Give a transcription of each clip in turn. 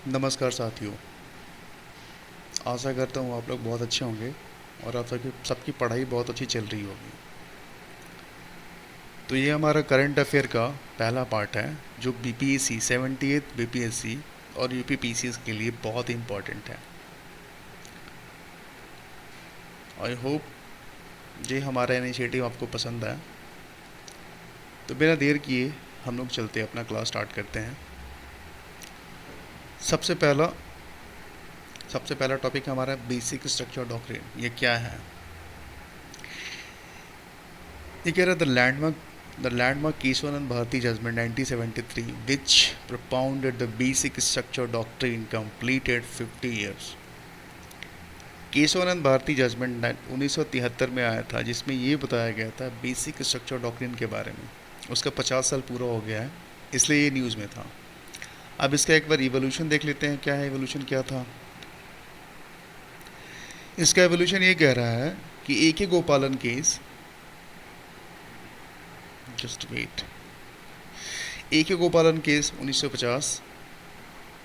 नमस्कार साथियों। आशा करता हूँ आप लोग बहुत अच्छे होंगे और आप सबकी सबकी पढ़ाई बहुत अच्छी चल रही होगी। तो ये हमारा करंट अफेयर का पहला पार्ट है जो बीपीएससी 78th बीपीएससी और यूपीपीसीएस के लिए बहुत ही इम्पोर्टेंट है। आई होप ये हमारा इनिशिएटिव आपको पसंद है। तो बिना देर किए हम लोग चलते हैं, अपना क्लास स्टार्ट करते हैं। सबसे पहला सबसे पहला टॉपिक हमारा बेसिक स्ट्रक्चर डॉक्ट्रिन। ये क्या है? ये कह रहा है the landmark Kesavananda Bharati judgment 1973 which propounded the basic structure doctrine completed 50 years। Kesavananda Bharati judgment 1973 में आया था, जिसमें ये बताया गया था बेसिक स्ट्रक्चर डॉक्ट्रिन के बारे में। उसका 50 साल पूरा हो गया है, इसलिए ये न्यूज़ में था। अब इसका एक बार इवोल्यूशन देख लेते हैं, क्या है इवोल्यूशन, क्या था। इसका इवोल्यूशन ये कह रहा है कि ए के गोपालन केस, जस्ट वेट, ए के गोपालन केस 1950,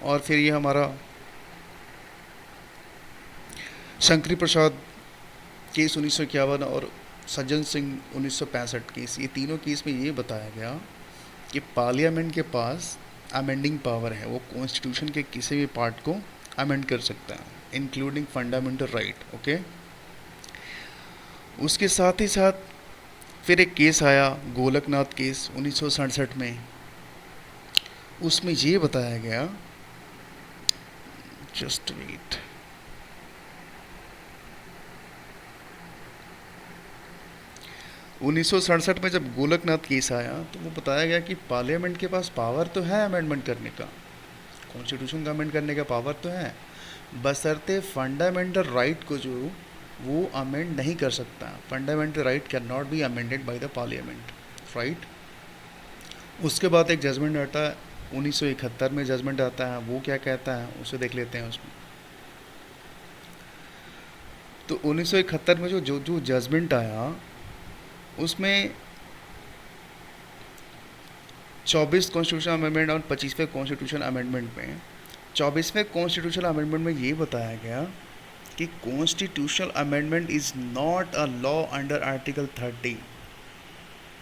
और फिर ये हमारा शंकरी प्रसाद केस 1951 और सज्जन सिंह 1965 केस। ये तीनों केस में ये बताया गया कि पार्लियामेंट के पास अमेंडिंग पावर है, वो कॉन्स्टिट्यूशन के किसी भी पार्ट को अमेंड कर सकता है, इंक्लूडिंग फंडामेंटल राइट। ओके, उसके साथ ही साथ फिर एक केस आया गोलकनाथ केस 1967 में। उसमें ये बताया गया, जस्ट वेट, उन्नीस में जब गोलकनाथ केस आया तो वो बताया गया कि पार्लियामेंट के पास पावर तो है अमेंडमेंट करने का, कॉन्स्टिट्यूशन का अमेंड करने का पावर तो है, बशर्ते फंडामेंटल राइट को जो वो अमेंड नहीं कर सकता। Fundamental right can not be amended by the parliament, right. उसके बाद एक जजमेंट आता है 1971 में, जजमेंट आता है, वो क्या कहता है उसे देख लेते हैं उसमें। तो 1971 में जो जो जो जजमेंट आया उसमें 24 कॉन्स्टिट्यूशन अमेंडमेंट और 25वें कॉन्स्टिट्यूशन अमेंडमेंट में, 24वें कॉन्स्टिट्यूशन अमेंडमेंट में ये बताया गया कि constitutional amendment is not a law under article 30।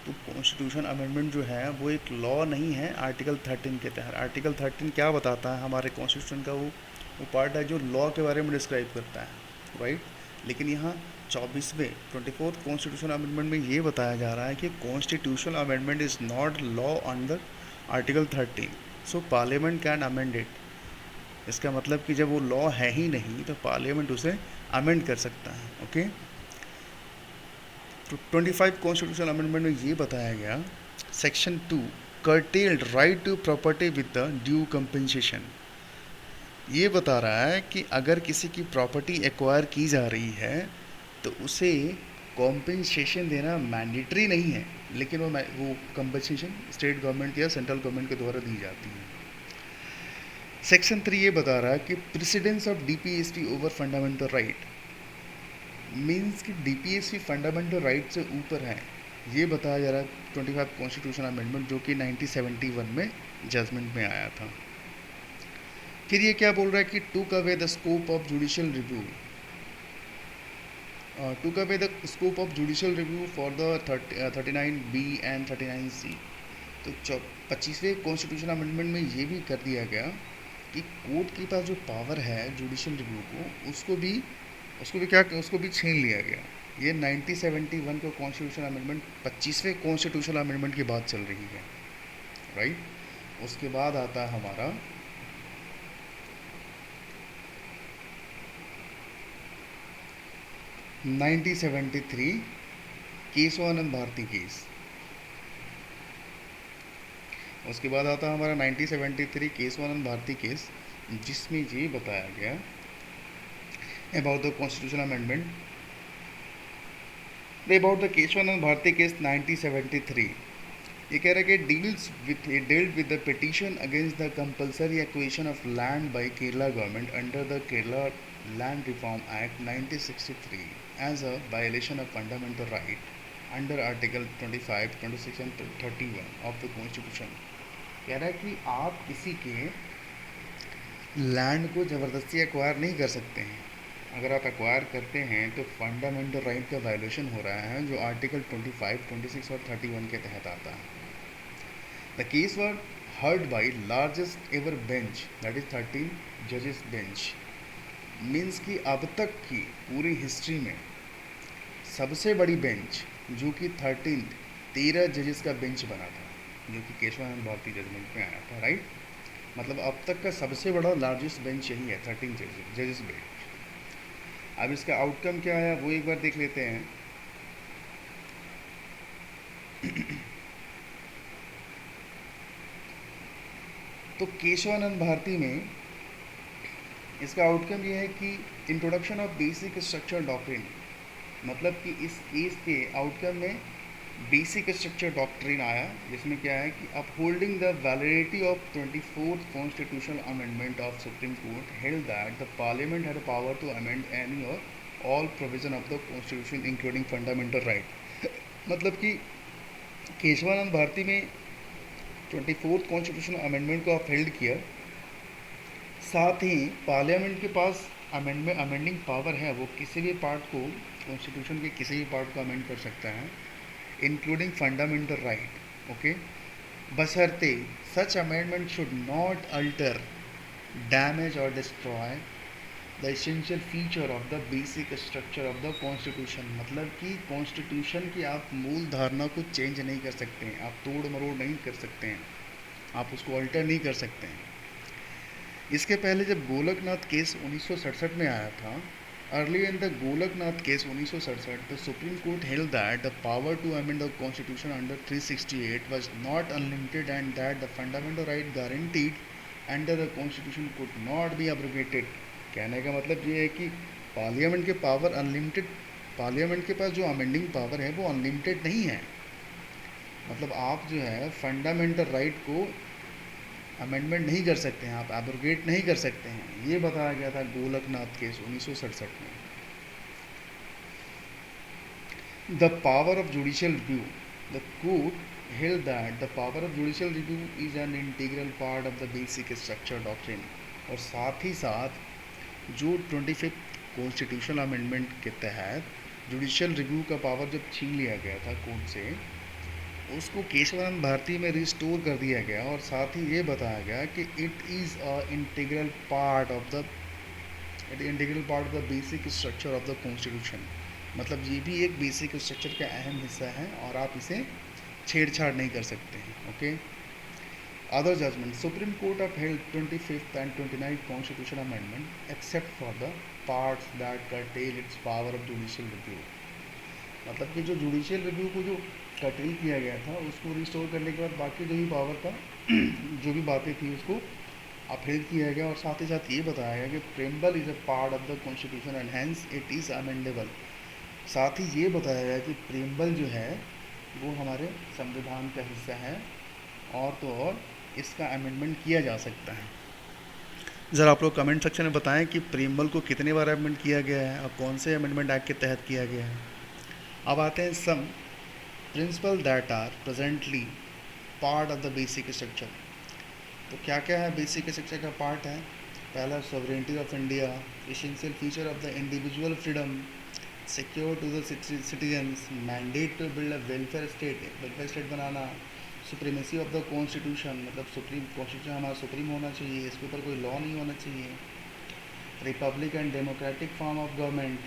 तो कॉन्स्टिट्यूशन अमेंडमेंट जो है वो एक लॉ नहीं है आर्टिकल 13 के तहत। आर्टिकल 13 क्या बताता है, हमारे कॉन्स्टिट्यूशन का वो पार्ट है जो लॉ के बारे में डिस्क्राइब करता है, राइट। लेकिन यहाँ 24th कॉन्स्टिट्यूशन अमेंडमेंट में ये बताया जा रहा है कि constitutional amendment is not law under article 13, so parliament can amend it. इसका मतलब कि जब वो लॉ है ही नहीं तो पार्लियामेंट उसे अमेंड कर सकता है। ओके, तो 25 कॉन्स्टिट्यूशन अमेंडमेंट में ये बताया गया, section 2 curtailed right to property with the due compensation. ये बता रहा है कि अगर किसी की प्रॉपर्टी एक्वायर की जा रही है तो उसे कॉम्पेंसेशन देना मैंडेटरी नहीं है, लेकिन वो कंपेंसेशन स्टेट गवर्नमेंट या सेंट्रल गवर्नमेंट के द्वारा दी जाती है। सेक्शन 3 ये बता रहा है कि precedence of DPSP over fundamental right, means कि डीपीएसपी फंडामेंटल राइट से ऊपर है, ये बताया जा रहा है 25 कॉन्स्टिट्यूशन अमेंडमेंट जो कि 1971 में जजमेंट में आया था। फिर ये क्या बोल रहा है कि टूक away the scope of judicial review, took away the scope of judicial review for the 39B and 39C। तो 25वें कॉन्स्टिट्यूशन अमेंडमेंट में ये भी कर दिया गया कि कोर्ट के पास जो पावर है जुडिशियल रिव्यू को, उसको भी छीन लिया गया। ये 1971 का कॉन्स्टिट्यूशन अमेंडमेंट 25वें कॉन्स्टिट्यूशन अमेंडमेंट की बात चल रही है, राइट। उसके बाद आता है हमारा 1973 केशवानंद भारती केस। उसके बाद आता है हमारा 1973 केशवानंद भारती केस, जिसमें ये बताया गया about the constitution amendment, about the Kesavananda Bharati case 1973। ये कह रहा है कि dealt with the petition against the compulsory acquisition of land by Kerala government under the Kerala Land Reform Act 1963 as a violation of fundamental right under Article 25, 26 and 31 of the Constitution। कह रहा है कि आप किसी के land को ज़बरदस्ती acquire नहीं कर सकते हैं। अगर आप एक्वायर करते हैं तो फंडामेंटल राइट का वायलेशन हो रहा है, जो आर्टिकल 25, 26 और 31 के तहत आता है। The case were heard by largest ever bench, that is 13 judges bench, means कि अब तक की पूरी हिस्ट्री में सबसे बड़ी बेंच, जो कि 13 जजेस का बेंच बना था, जो कि केशवानंद भारती जजमेंट में आया था, राइट। मतलब अब तक का सबसे बड़ा लार्जेस्ट बेंच यही है, 13 जजेस बेंच। अब इसका आउटकम क्या आया वो एक बार देख लेते हैं। तो केशवानंद भारती में इसका आउटकम ये है कि introduction of basic structure doctrine, मतलब कि इस केस के आउटकम में बेसिक स्ट्रक्चर डॉक्ट्रिन आया, जिसमें क्या है कि upholding the validity of 24th constitutional amendment of supreme court held that the parliament had power to amend any or all provision of the constitution including fundamental right. मतलब कि केशवानंद भारती में 24th constitutional amendment को upheld किया, साथ ही parliament के पास amending power है, वो किसी भी पार्ट को, कॉन्स्टिट्यूशन के किसी भी पार्ट को अमेंड कर सकता है, इंक्लूडिंग फंडामेंटल राइट। ओके, बशर्ते such amendment should not alter, damage or destroy the essential feature of the basic structure of the constitution. मतलब कि कॉन्स्टिट्यूशन की आप मूल धारणा को चेंज नहीं कर सकते हैं, आप तोड़ मरोड़ नहीं कर सकते हैं, आप उसको अल्टर नहीं कर सकते हैं। इसके पहले जब गोलकनाथ केस 1967 में आया था, early in the Golaknath case 1967, the supreme court held that the power to amend the constitution under 368 was not unlimited and that the fundamental right guaranteed under the constitution could not be abrogated। कहने का मतलब ये है कि parliament के power unlimited, parliament के पास जो अमेंडिंग पावर है वो अनलिमिटेड नहीं है। मतलब आप जो है फंडामेंटल राइट को अमेंडमेंट नहीं कर सकते हैं, आप एब्रोगेट नहीं कर सकते हैं, ये बताया गया था गोलकनाथ केस 1967 में। The power of judicial review, the court held that the power of judicial review is an integral part of the basic structure doctrine। और साथ ही साथ जो 25th कॉन्स्टिट्यूशनल अमेंडमेंट के तहत जुडिशियल रिव्यू का पावर जब छीन लिया गया था कोर्ट से, उसको केशवानंद भारती में रिस्टोर कर दिया गया, और साथ ही ये बताया गया कि it is a integral part of the basic structure of the constitution. मतलब ये भी एक बेसिक स्ट्रक्चर का अहम हिस्सा है और आप इसे छेड़छाड़ नहीं कर सकते हैं। Okay, other judgment, Supreme Court of held 25th and 29th constitution amendment except for the parts that curtail its power of judicial review. मतलब कि जो जुडिशियल रिव्यू को जो कर्टेल किया गया था, उसको रिस्टोर करने के बाद बाकी जो भी पावर था जो भी बातें थी उसको अपहेल्ड किया गया, और साथ ही साथ ये बताया गया कि preamble is a part of the constitution and hence it is amendable. साथ ही ये बताया गया कि प्रेम्बल जो है वो हमारे संविधान का हिस्सा है, और तो और इसका अमेंडमेंट किया जा सकता है। ज़रा आप लोग कमेंट सेक्शन में बताएं कि प्रेम्बल को कितने बार अमेंड किया गया है और कौन से अमेंडमेंट एक्ट के तहत किया गया है। अब आते हैं some principle that are presently part of the basic structure. तो क्या क्या है बेसिक स्ट्रक्चर का पार्ट है? पहला, sovereignty of India, essential feature of the individual freedom, secure to the citizens, mandate to build a welfare state बनाना, supremacy of the constitution, मतलब supreme constitution हमारा सुप्रीम होना चाहिए, इसके ऊपर कोई लॉ नहीं होना चाहिए, republic and democratic form of government,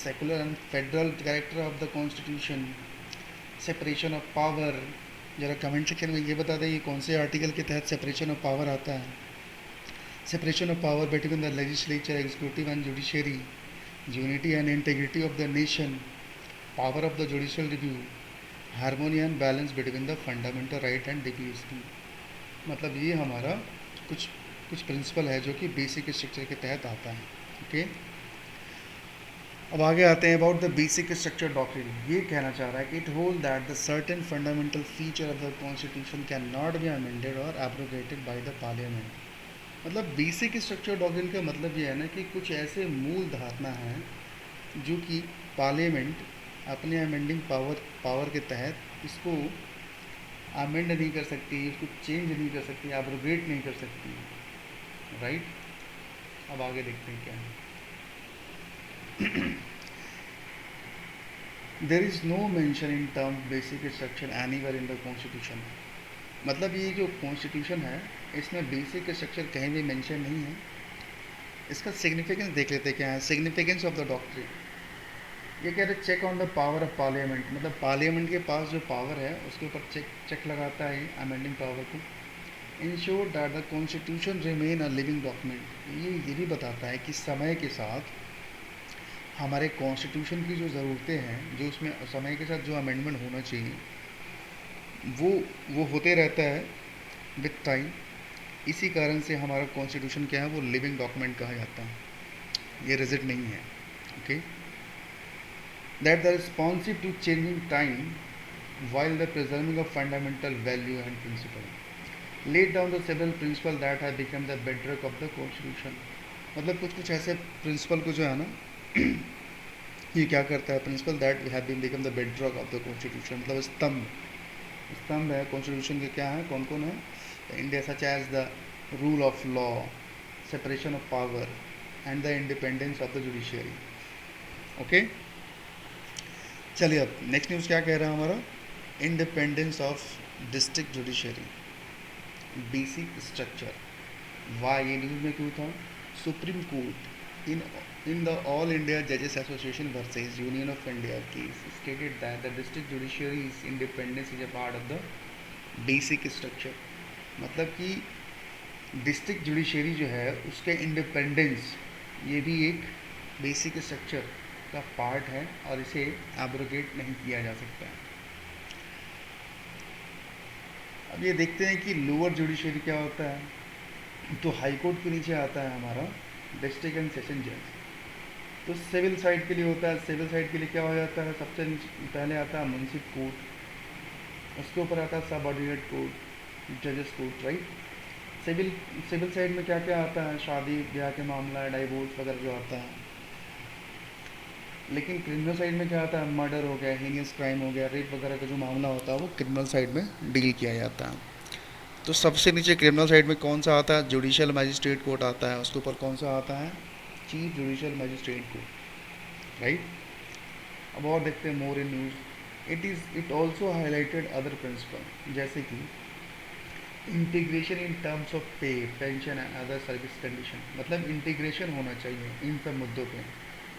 secular and federal character of the constitution, separation of power. ज़रा कमेंट सेक्शन में ये बता दें ये कौन से आर्टिकल के तहत सेपरेशन ऑफ पावर आता है। Separation of power between the legislature, executive and judiciary, unity and integrity of the nation, power of the judicial review, harmony and balance between the fundamental right and deputy. मतलब ये हमारा कुछ कुछ principal है जो कि बेसिक स्ट्रक्चर के तहत आता है। ओके, अब आगे आते हैं about the basic structure doctrine. ये कहना चाह रहा है कि it hold that the certain fundamental feature of the constitution can not be amended और एब्रोगेटेड बाय द पार्लियामेंट। मतलब बेसिक स्ट्रक्चर डॉक्ट्रिन का मतलब ये है ना कि कुछ ऐसे मूल धारणा हैं जो कि पार्लियामेंट अपने अमेंडिंग पावर के तहत इसको अमेंड नहीं कर सकती, इसको चेंज नहीं कर सकती, एब्रोगेट नहीं कर सकती, राइट। अब आगे देखते हैं क्या है। There is no mention in term basic structure anywhere in the constitution. मतलब ये जो कॉन्स्टिट्यूशन है इसमें बेसिक स्ट्रक्चर कहीं भी मेंशन नहीं है। इसका सिग्निफिकेंस देख लेते हैं क्या है। सिग्निफिकेंस ऑफ द डॉक्ट्रिन, ये कह रहे check on the power of parliament, मतलब पार्लियामेंट के पास जो पावर है उसके ऊपर चेक चेक लगाता है अमेंडिंग पावर को। Ensure that the constitution remain a living document, ये भी बताता है कि समय के साथ हमारे कॉन्स्टिट्यूशन की जो ज़रूरतें हैं, जो उसमें समय के साथ जो अमेंडमेंट होना चाहिए वो वो होते रहता है विद टाइम। इसी कारण से हमारा कॉन्स्टिट्यूशन क्या है, वो लिविंग डॉक्यूमेंट कहा जाता है, ये रिजिड नहीं है। Okay, that the responsive to changing time while the preserving of fundamental value and principle, laid down the several principle that have become the bedrock of the constitution। मतलब कुछ कुछ ऐसे प्रिंसिपल को जो है ना ये क्या करता है, principle that have been become the bedrock of the constitution, मतलब स्तंभ स्तंभ है कॉन्स्टिट्यूशन के। क्या है, कौन कौन है, India such as the rule of law, separation of power and the independence of the judiciary. Okay, चलिए अब नेक्स्ट न्यूज़ क्या कह रहा है हमारा, independence of district judiciary, basic structure. Why ये न्यूज़ में क्यों था, supreme court in the all India जजेस association versus union of India case stated that the district judiciary is independence is a part of the basic structure. मतलब कि district judiciary जो है उसके इंडिपेंडेंस ये भी एक बेसिक स्ट्रक्चर का पार्ट है और इसे एब्रोगेट नहीं किया जा सकता है। अब ये देखते हैं कि लोअर जुडिशरी क्या होता है, तो हाई कोर्ट के नीचे आता है हमारा डिस्ट्रिक्ट एंड सेशन जज। तो सिविल साइड के लिए होता है, सिविल साइड के लिए क्या हो जाता है, सबसे पहले आता है म्युनिसिपल कोर्ट, उसके ऊपर आता है सब ऑर्डिनेट कोर्ट, जजेस court, right. Civil civil side में क्या क्या आता है, शादी ब्याह के मामला, डाइवोर्स वगैरह जो आता है। लेकिन क्रिमिनल साइड में क्या आता है, मर्डर हो गया, हीनियस क्राइम हो गया, रेप वगैरह का जो मामला होता है वो क्रिमिनल साइड में डील किया जाता है। तो सबसे नीचे क्रिमिनल साइड में कौन सा आता है, जुडिशियल मैजिस्ट्रेट कोर्ट आता है, उसके ऊपर कौन सा आता है, chief judicial magistrate court, right. अब और देखते हैं more in news. It also highlighted other principle, जैसे कि integration in terms of pay, pension and other service condition. मतलब इंटीग्रेशन होना चाहिए इन सब मुद्दों पे,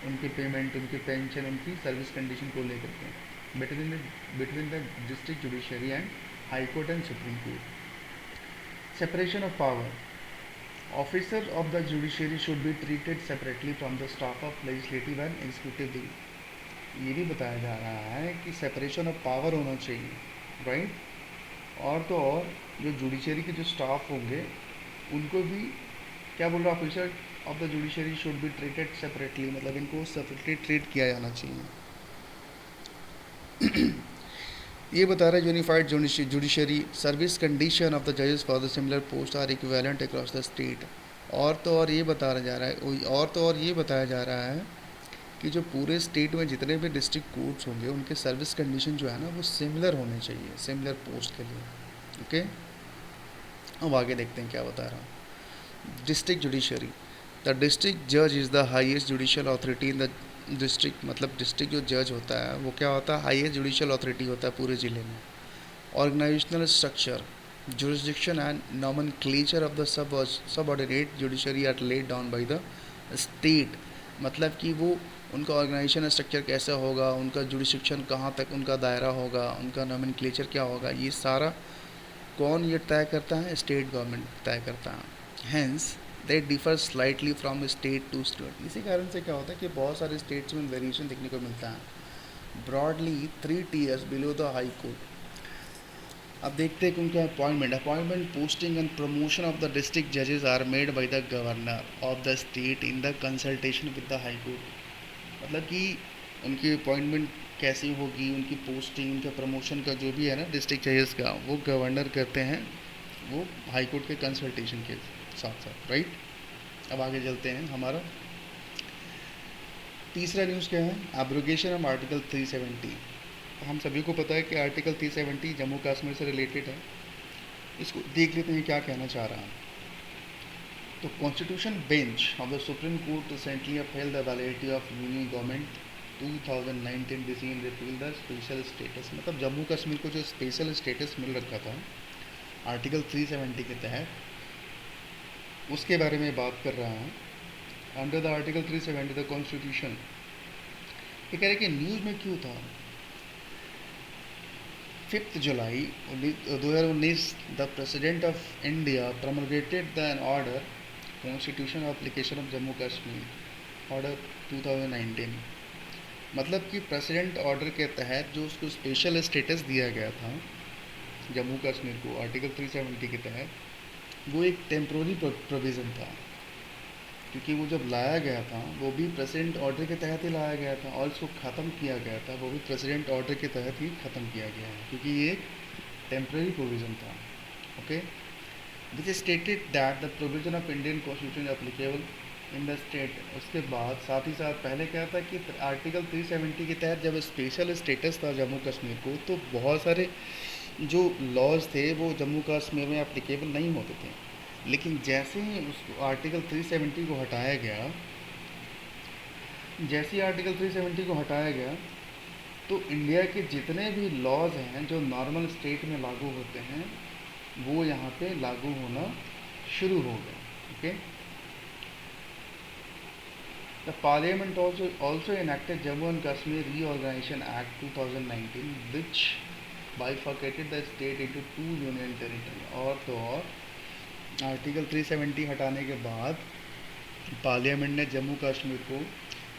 उनकी पेमेंट, उनकी पेंशन, उनकी सर्विस कंडीशन को लेकर के between the district judiciary and high court and supreme court. Separation of power, officer of the judiciary should be treated separately from the staff of legislative and executive branch. ये भी बताया जा रहा है कि सेपरेशन ऑफ पावर होना चाहिए, right. और तो और जो जुडिशरी के जो स्टाफ होंगे उनको भी क्या बोल रहा, officer of the judiciary should be treated separately, मतलब इनको सेपरेटली ट्रीट किया जाना चाहिए। ये बता रहा है unified judiciary service condition of the जजेस for the similar post are equivalent across the state. और तो और ये बताया जा रहा है, और तो और ये बताया जा रहा है कि जो पूरे स्टेट में जितने भी डिस्ट्रिक्ट कोर्ट्स होंगे उनके सर्विस कंडीशन जो है ना वो सिमिलर होने चाहिए, सिमिलर पोस्ट के लिए। ओके, अब आगे देखते हैं क्या बता रहा हूँ। डिस्ट्रिक्ट जुडिशरी, द डिस्ट्रिक्ट जज is the highest judicial authority in the district. मतलब डिस्ट्रिक्ट जो जज होता है वो क्या होता है, हाईएस्ट जुडिशियल अथॉरिटी होता है पूरे ज़िले में। Organisational structure, jurisdiction and nomenclature of the subordinate judiciary are laid down by the state। मतलब कि वो उनका ऑर्गेनाइजेशन स्ट्रक्चर कैसा होगा, उनका जुडिशिक्शन कहाँ तक उनका दायरा होगा, उनका नोमेनक्लेचर क्या होगा, ये सारा कौन ये तय करता है, स्टेट गवर्नमेंट तय करता है। Hence they differ slightly from state to state. इसी कारण से क्या होता है कि बहुत सारे स्टेट्स में वेरिएशन देखने को मिलता है। Broadly 3 tiers below the high court. अब देखते हैं कि उनका appointment posting and promotion of the district जजेस are made by the governor of the state in the consultation with the high court. मतलब कि उनकी अपॉइंटमेंट कैसी होगी, उनकी पोस्टिंग, उनका प्रमोशन का जो भी है ना डिस्ट्रिक्ट जजेस का, वो गवर्नर करते हैं, वो हाई कोर्ट के कंसल्टेशन के साथ साथ, राइट। अब आगे चलते हैं। हमारा तीसरा न्यूज़ क्या है, एब्रोगेशन ऑफ आर्टिकल 370। हम सभी को पता है कि आर्टिकल 370 जम्मू कश्मीर से रिलेटेड है। इसको देख लेते हैं क्या कहना चाह रहा है। तो constitution bench of the supreme court recently upheld the validity of union government 2019 decision repeal the special status. मतलब जम्मू कश्मीर को जो स्पेशल स्टेटस मिल रखा था आर्टिकल 370 के तहत, उसके बारे में बात कर रहा हूँ। Under the article 370 the constitution, ये कह रहे कि न्यूज़ में क्यों था। 5 जुलाई 2019 the president of India promulgated the an order constitution application of Jammu Kashmir order 2019। मतलब कि प्रेसिडेंट ऑर्डर के तहत जो उसको स्पेशल स्टेटस दिया गया था जम्मू कश्मीर को आर्टिकल 370 के तहत, वो एक टेम्प्रोरी प्रोविज़न था, क्योंकि वो जब लाया गया था वो भी प्रेसिडेंट ऑर्डर के तहत ही लाया गया था, और इसको ख़त्म किया गया था वो भी प्रेसिडेंट ऑर्डर के तहत ही ख़त्म किया गया है, क्योंकि ये एक टेम्प्रेरी प्रोविज़न था। Okay, which stated that the provision of Indian constitution applicable in the state. उसके बाद साथ ही साथ पहले क्या था कि आर्टिकल 370 के तहत जब स्पेशल स्टेटस था जम्मू कश्मीर को, तो बहुत सारे जो लॉज थे वो जम्मू कश्मीर में एप्लीकेबल नहीं होते थे। लेकिन जैसे ही उस आर्टिकल 370 को हटाया गया, जैसे ही आर्टिकल 370 को हटाया गया, तो इंडिया के जितने भी लॉज हैं जो नॉर्मल स्टेट में लागू होते हैं वो यहाँ पे लागू होना शुरू हो गए। Okay, the parliament also enacted Jammu and Kashmir Reorganization Act 2019 which bifurcated the state into 2 union territory। और तो और आर्टिकल 370 हटाने के बाद पार्लियामेंट ने जम्मू कश्मीर को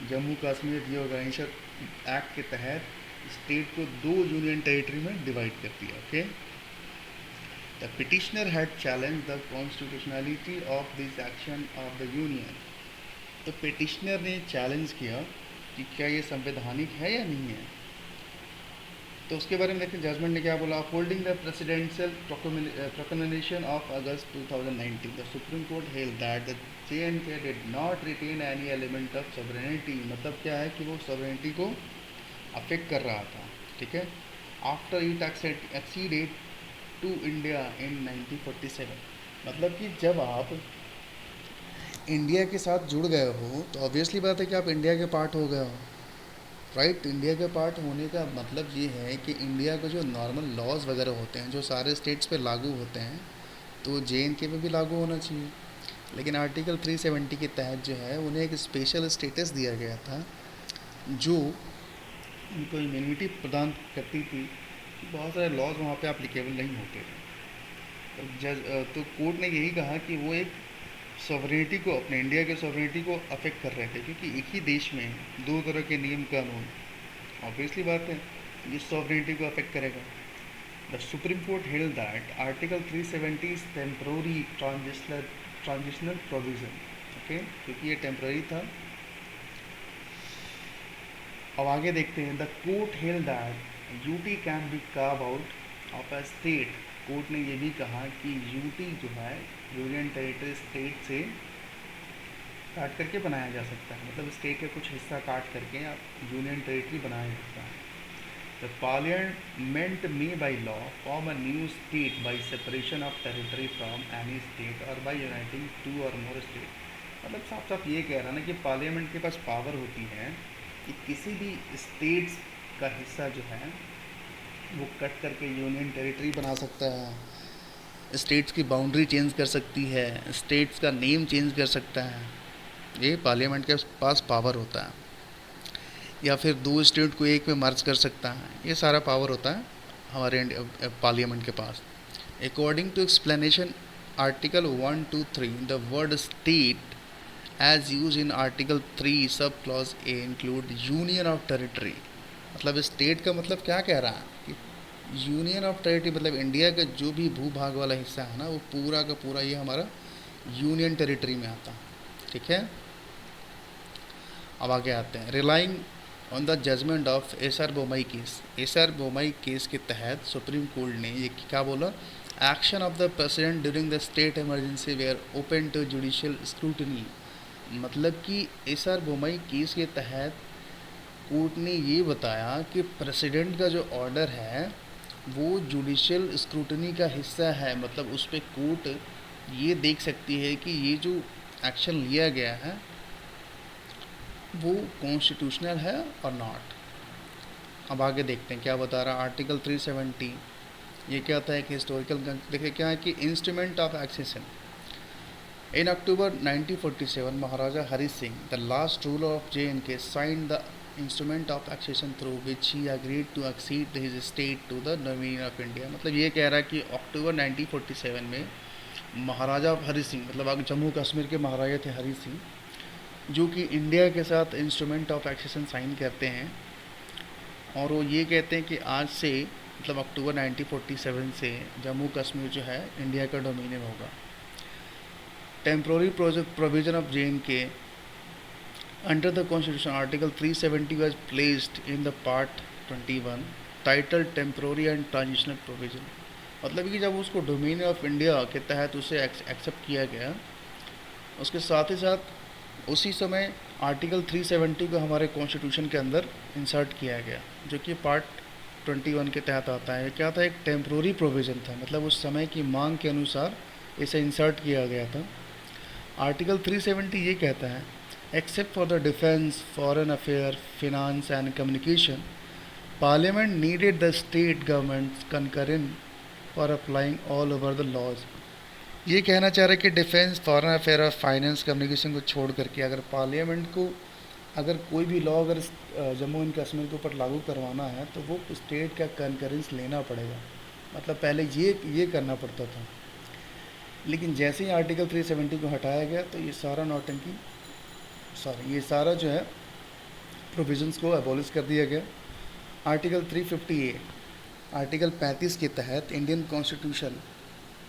जम्मू कश्मीर रीऑर्गेनाइजेशन एक्ट के तहत स्टेट को 2 यूनियन टेरिटरी में डिवाइड कर दिया। Okay, the petitioner had challenge the constitutionality of this action of the union. तो पिटिशनर ने चैलेंज किया कि क्या ये संवैधानिक है या नहीं है। तो उसके बारे में देखिए जजमेंट ने क्या बोला। Upholding the presidential proclamation of August 2019 the supreme court held that the J&K did not retain any element of sovereignty. मतलब क्या है कि वो सॉवरेनिटी को अफेक्ट कर रहा था। ठीक है, after it acceded to India in 1947। मतलब कि जब आप इंडिया के साथ जुड़ गए हो तो ऑब्वियसली बात है कि आप इंडिया के पार्ट हो गए हो, राइट। इंडिया के पार्ट होने का मतलब ये है कि इंडिया के जो नॉर्मल लॉज वगैरह होते हैं जो सारे स्टेट्स पे लागू होते हैं तो J&K में भी लागू होना चाहिए। लेकिन आर्टिकल 370 के तहत जो है उन्हें एक स्पेशल स्टेटस दिया गया था जो उनको इम्यूनिटी प्रदान करती थी कि बहुत सारे लॉज वहाँ पे एप्लीकेबल नहीं होते थे। तो कोर्ट ने यही कहा कि वो एक सॉवरेनिटी को, अपने इंडिया के सॉवरेनिटी को अफेक्ट कर रहे थे, क्योंकि एक ही देश में 2 तरह के नियम कानून, ऑब्वियसली बात है ये सॉवरेनिटी को अफेक्ट करेगा। The supreme court held that article 370 is temporary transitional provision. Okay, क्योंकि ये टेम्प्रोरी था। अब आगे देखते हैं। The court held that UT can be carve out of a state. Court ने ये भी कहा कि यूटी जो है यूनियन टेरिटरी स्टेट से काट करके बनाया जा सकता है। मतलब स्टेट का कुछ हिस्सा काट करके आप यूनियन टेरिटरी बनाया जा सकता है। द पार्लियामेंट में by law form a new state by separation of territory from any state और बाई यूनाइटिंग 2 और मोर स्टेट। मतलब साफ साफ ये कह रहा ना कि पार्लियामेंट के पास पावर होती है कि किसी भी स्टेट्स का हिस्सा जो है वो कट करके यूनियन टेरिटरी बना सकता है, स्टेट्स की बाउंड्री चेंज कर सकती है, स्टेट्स का नेम चेंज कर सकता है। ये पार्लियामेंट के पास पावर होता है। या फिर 2 स्टेट को एक में मर्ज कर सकता है। ये सारा पावर होता है हमारे पार्लियामेंट के पास। According to explanation article 123 the word state as use in article 3 sub clause A include union of territory. मतलब स्टेट का मतलब क्या कह रहा है कि यूनियन ऑफ टेरिटरी, मतलब इंडिया का जो भी भूभाग वाला हिस्सा है ना वो पूरा का पूरा ये हमारा यूनियन टेरिटरी में आता है। ठीक है, अब आगे आते हैं। Relying on the judgment of SR Bommai case. SR Bommai case के तहत सुप्रीम कोर्ट ने ये क्या बोला। Action of the president during the state emergency were open to judicial scrutiny. मतलब कि एसआर बोमई केस के तहत कोर्ट ने ये बताया कि प्रेसिडेंट का जो ऑर्डर है वो जुडिशियल स्क्रूटनी का हिस्सा है। मतलब उस पर कोर्ट ये देख सकती है कि ये जो एक्शन लिया गया है वो कॉन्स्टिट्यूशनल है और नॉट। अब आगे देखते हैं क्या बता रहा है आर्टिकल 370। ये क्या होता है कि हिस्टोरिकल, देखिए क्या है कि instrument of accession. In October 1947 Maharaja Hari Singh, the last ruler of JNK, signed the instrument of accession through which he agreed to accede his state to the dominion of India. मतलब ये कह रहा है कि अक्टूबर 1947 में महाराजा हरि सिंह, मतलब आगे जम्मू कश्मीर के महाराजा थे हरि सिंह, जो कि इंडिया के साथ इंस्ट्रूमेंट ऑफ एक्सेशन साइन करते हैं। और वो ये कहते हैं कि आज से, मतलब अक्टूबर 1947 से जम्मू कश्मीर जो है इंडिया का डोमिनियन होगा। Temporary provision of JNK under the constitution article 370 was placed in the part 21 title temporary and transitional provision. मतलब कि जब उसको डोमिनियन ऑफ इंडिया के तहत उसे एक्सेप्ट किया गया, उसके साथ ही साथ उसी समय आर्टिकल 370 को हमारे कॉन्स्टिट्यूशन के अंदर इंसर्ट किया गया, जो कि पार्ट 21 के तहत आता है। क्या था? एक टेम्प्रोरी प्रोविज़न था, मतलब उस समय की मांग के अनुसार इसे इंसर्ट किया गया था। आर्टिकल 370 ये कहता है, except for the defence, foreign affair, finance and communication, parliament needed the state government concurrent for applying all over the laws. ये कहना चाह रहे हैं कि डिफेंस, फॉरेन अफेयर और फाइनेंस कम्युनिकेशन को छोड़ करके अगर पार्लियामेंट को अगर कोई भी लॉ अगर जम्मू एंड कश्मीर के ऊपर लागू करवाना है तो वो स्टेट का कंकरेंस लेना पड़ेगा। मतलब पहले ये करना पड़ता था, लेकिन जैसे ही आर्टिकल 370 को हटाया गया तो ये सारा नौटंकी, ये सारा जो है प्रोविजंस को एबॉलिश कर दिया गया। आर्टिकल 350A, आर्टिकल 35 के तहत इंडियन कॉन्स्टिट्यूशन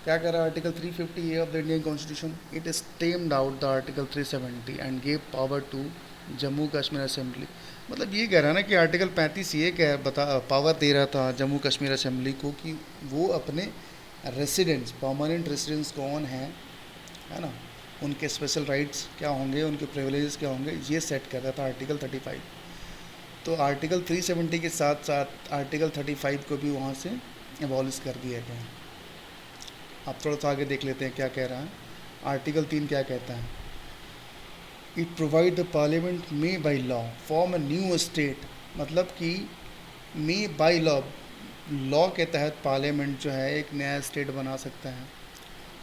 क्या कर रहा है? Article 350A of the Indian constitution, it stemmed out the article 370 and gave power to Jammu Kashmir assembly. मतलब ये कह रहा है ना कि आर्टिकल 35 ये पावर दे रहा था जम्मू कश्मीर असेंबली को कि वो अपने रेसिडेंट्स, परमानेंट रेसिडेंट्स कौन हैं, है ना, उनके स्पेशल राइट्स क्या होंगे, उनके प्रिविलेजेस क्या होंगे, ये सेट कर रहा था आर्टिकल 35। तो आर्टिकल 370 के साथ साथ आर्टिकल 35 को भी वहाँ से एबॉलिश कर दिया गया। अब थोड़ा सा आगे देख लेते हैं क्या कह रहा है। आर्टिकल 3 क्या कहता है? It provide the parliament may by law form a new state. मतलब कि मे बाई लॉ के तहत पार्लियामेंट जो है एक नया स्टेट बना सकता है।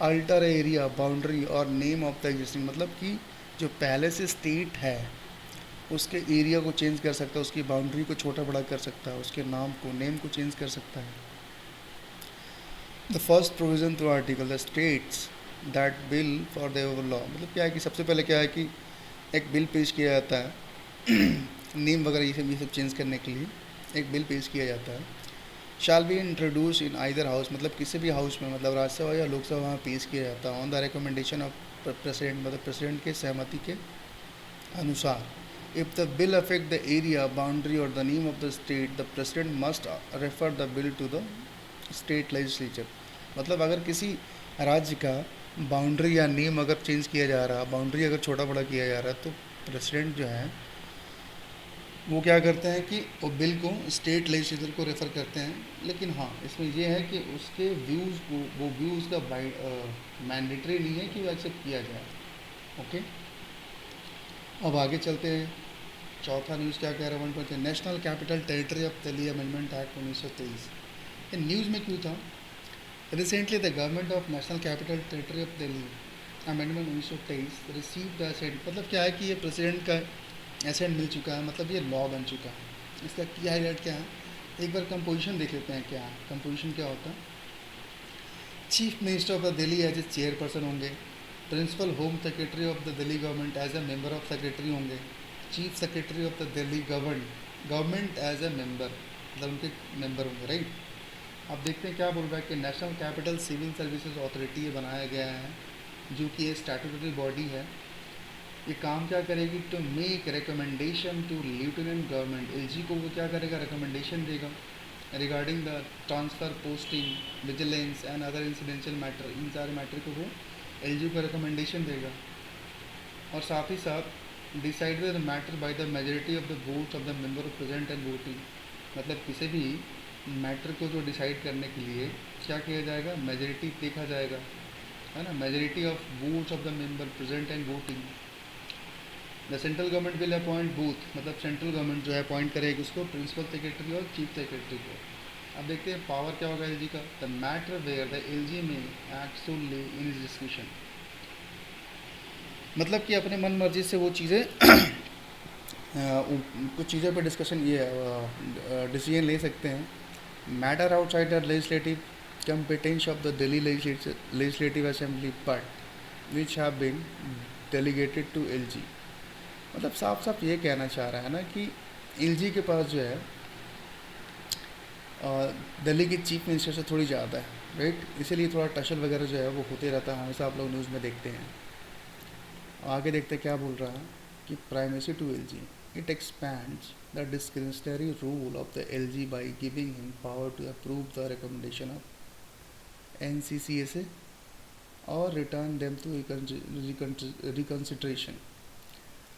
अल्टर एरिया, बाउंड्री और नेम ऑफ द एग्जिस्टिंग, मतलब कि जो पहले से स्टेट है उसके एरिया को चेंज कर सकता है, उसकी बाउंड्री को छोटा बड़ा कर सकता है, उसके नाम को, नेम को चेंज कर सकता है। The first provision through article the states that bill for the law. मतलब क्या है कि सबसे पहले क्या है कि एक बिल पेश किया जाता है नेम वगैरह ये सब चेंज करने के लिए एक बिल पेश किया जाता है। Shall be introduce in either house, मतलब किसी भी हाउस में, मतलब राज्यसभा या लोकसभा में पेश किया जाता है on the recommendation of president, मतलब प्रेसिडेंट के सहमति के अनुसार। If the bill affect the area, boundary or the name of the state, the president must refer the bill to the state legislature. मतलब अगर किसी राज्य का बाउंड्री या नेम अगर चेंज किया जा रहा, बाउंड्री अगर छोटा बड़ा किया जा रहा है, तो प्रेसिडेंट जो है वो क्या करते हैं कि वो बिल को स्टेट लेजिस्लेचर को रेफ़र करते हैं। लेकिन हाँ, इसमें ये है कि उसके व्यूज़ को, वो व्यूज़ का मैंडेटरी नहीं है कि वो एक्सेप्ट किया जाए। ओके, अब आगे चलते हैं। चौथा न्यूज़ क्या कह रहा है? 1 national capital territory of Delhi amendment act 1923। ये न्यूज़ में क्यों था? Recently the government of national capital territory of Delhi amendment 1923 receive the assent. मतलब क्या है कि ये प्रेसिडेंट का एसेंट मिल चुका है, मतलब ये लॉ बन चुका है। इसका की हाईलाइट क्या है? एक बार कंपोजिशन देख लेते हैं क्या है। कंपोजिशन क्या होता है? Chief minister of the Delhi as a chairperson होंगे, principal home secretary of the Delhi government as a member of secretary होंगे, chief secretary of the Delhi government as a member, मतलब उनके मेंबर होंगे, राइट। अब देखते हैं क्या बोल रहा है कि national capital civil services authority ये बनाया गया है, जो कि ये स्टैट्यूटरी बॉडी है। ये काम क्या करेगी? To make recommendation to lieutenant government, LG को वो क्या करेगा? रिकमेंडेशन देगा regarding the transfer, posting, vigilance and other incidential matter. इन सारे मैटर को वो एलजी को रिकमेंडेशन देगा। और साथ ही साथ decide the matter by the majority of the votes of the member of present and voting. मतलब किसी भी मैटर को जो डिसाइड करने के लिए क्या किया जाएगा? मेजोरिटी देखा जाएगा। है ना, majority of votes of the member present and voting, the central government will appoint both, मतलब सेंट्रल गवर्नमेंट जो है अपॉइंट करेगी उसको, प्रिंसिपल सेक्रेटरी और चीफ सेक्रेटरी को। अब देखते हैं पावर क्या होगा एलजी का। The matter where the LG may act solely in is discussion, मतलब कि अपने मन मर्जी से वो चीज़ें कुछ चीज़ों पर डिस्कशन ये डिसीजन ले सकते हैं। Matter outside the legislative competence of the Delhi Legislative Assembly but which have been delegated to LG। मतलब साफ साफ ये कहना चाह रहा है ना कि एलजी के पास जो है दिल्ली के चीफ मिनिस्टर से थोड़ी ज़्यादा है, राइट। इसीलिए थोड़ा टशल वगैरह जो है वो होते रहता है, हमेशा आप लोग न्यूज़ में देखते हैं। आगे देखते हैं क्या बोल रहा है कि primacy to LG, it expands the discretionary rule of the LG by giving him power to approve the recommendation of NCCSA or return them to reconsideration.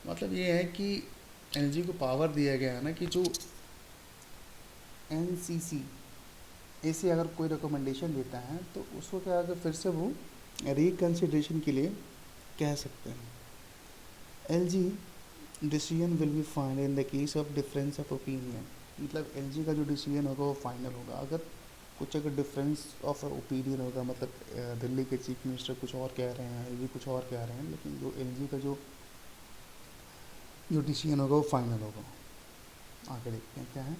मतलब ये है कि एलजी को पावर दिया गया है ना कि जो एनसीसी ऐसे अगर कोई रिकमेंडेशन देता है तो उसको क्या अगर फिर से वो रिकन्सिडरेशन के लिए कह सकते हैं। LG decision will be final in the case of difference of opinion, मतलब एलजी का जो डिसीजन होगा वो फाइनल होगा अगर कुछ अगर डिफरेंस ऑफ ओपिनियन होगा, मतलब दिल्ली के चीफ मिनिस्टर कुछ और कह रहे हैं, एलजी कुछ और कह रहे हैं, लेकिन जो एलजी का जो डिसीजन होगा वो फाइनल होगा। आगे देखते हैं क्या है।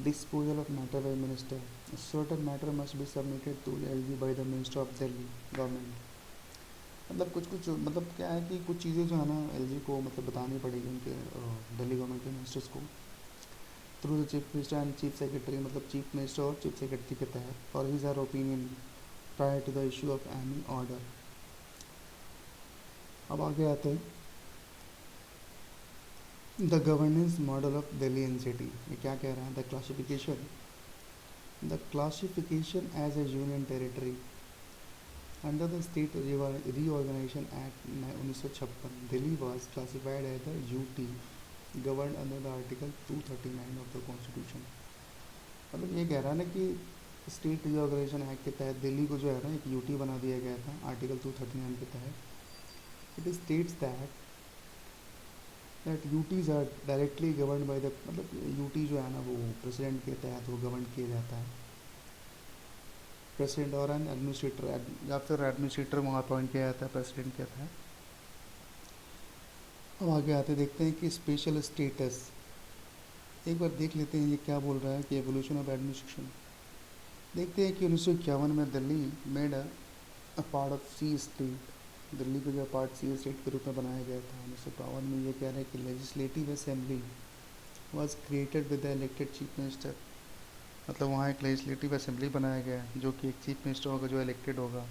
Disposal of matter by minister, a certain matter must be submitted to LG by the minister of Delhi government। मतलब कुछ मतलब क्या है कि कुछ चीज़ें जो है ना एलजी को मतलब बतानी पड़ेगी उनके दिल्ली गवर्नमेंट के मिनिस्टर्स को through the chief minister and chief secretary, मतलब चीफ मिनिस्टर और चीफ सेक्रेटरी के तहत for his or opinion prior to the issue of any order. अब आगे आते हैं the governance model of Delhi NCT. ये क्या कह रहा है, the classification as a union territory under the state reorganisation act 1956 Delhi was classified as the UT govern under the article 239 of the constitution. मतलब ये कह रहा है ना कि स्टेट रीऑर्गेनाइजेशन एक्ट के तहत दिल्ली को जो है ना एक यूटी बना दिया गया था आर्टिकल 239 के तहत। It states that UTs are directly govern by the, मतलब यूटी जो है ना वो प्रेसिडेंट के तहत वो गवर्न किया जाता है, प्रेसिडेंट और एन एडमिनिस्ट्रेटर या फिर एडमिनिस्ट्रेटर वहाँ अपॉइंट किया जाता है प्रेसिडेंट के तहत। अब आगे आते देखते हैं कि स्पेशल स्टेटस, एक बार देख लेते हैं ये क्या बोल रहा है कि एवोल्यूशन ऑफ एडमिनिस्ट्रेशन। देखते हैं कि 1951 में Delhi made a part of C state, Delhi को जो पार्ट सी स्टेट के रूप में बनाया गया था। 1952 में ये कह रहा है कि legislative assembly was created with the elected chief minister, मतलब वहाँ एक लेजिस्लेटिव असेंबली बनाया गया जो कि एक चीफ मिनिस्टर होगा जो इलेक्टेड होगा।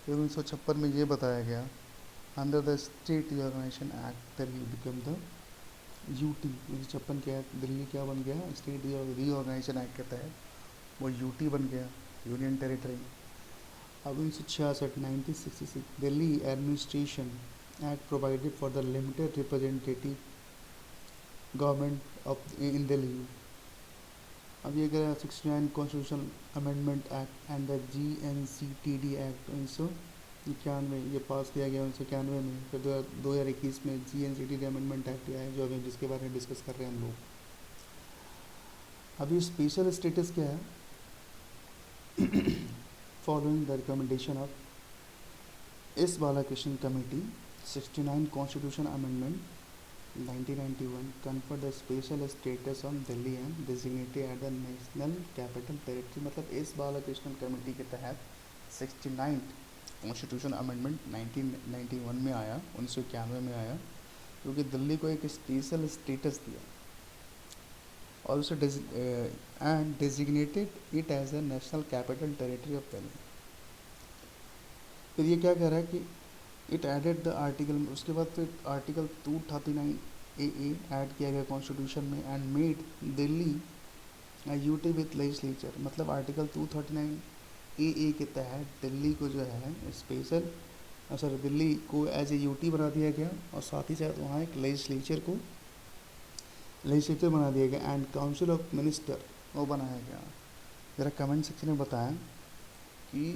फिर 1956 में ये बताया गया under the state reorganisation act Delhi become the UT. 1956 के दिल्ली क्या बन गया, स्टेट रीऑर्गेनाइजेशन एक्ट के तहत वो यूटी बन गया, यूनियन टेरिटरी। अब 1966 1966 Delhi administration act provided for the limited representative government of in Delhi. अब ये कह रहा है 69 constitution amendment act and the GNCTD act 1991 ये पास किया गया 1991 में। फिर 2021 में GNCTD अमेंडमेंट एक्ट आया जो अभी जिसके बारे में डिस्कस कर रहे हैं हम लोग। अब ये स्पेशल स्टेटस क्या है, following the recommendation of S Balakrishnan committee 69 constitution amendment 1991 conferred the special status on Delhi and designated as the national capital territory। मतलब एस बालाकृष्णन कमेटी के तहत 69 कॉन्स्टिट्यूशन अमेंडमेंट 1991 में आया, 1991 में आया, क्योंकि दिल्ली को एक स्पेशल स्टेटस दिया और उसे and designated it as a national capital territory of Delhi. फिर ये क्या कह रहा है कि इट एडेड द आर्टिकल, उसके बाद फिर आर्टिकल 239 AA ऐड किया गया कॉन्स्टिट्यूशन में and made Delhi UT with legislature. मतलब आर्टिकल 239 AA के तहत दिल्ली को जो है स्पेशल सॉरी दिल्ली को एज ए यूटी बना दिया गया और साथ ही साथ वहाँ एक लेजिस्लेचर बना दिया गया एंड काउंसिल ऑफ मिनिस्टर वो बनाया गया। ज़रा कमेंट सेक्शन में बताएं कि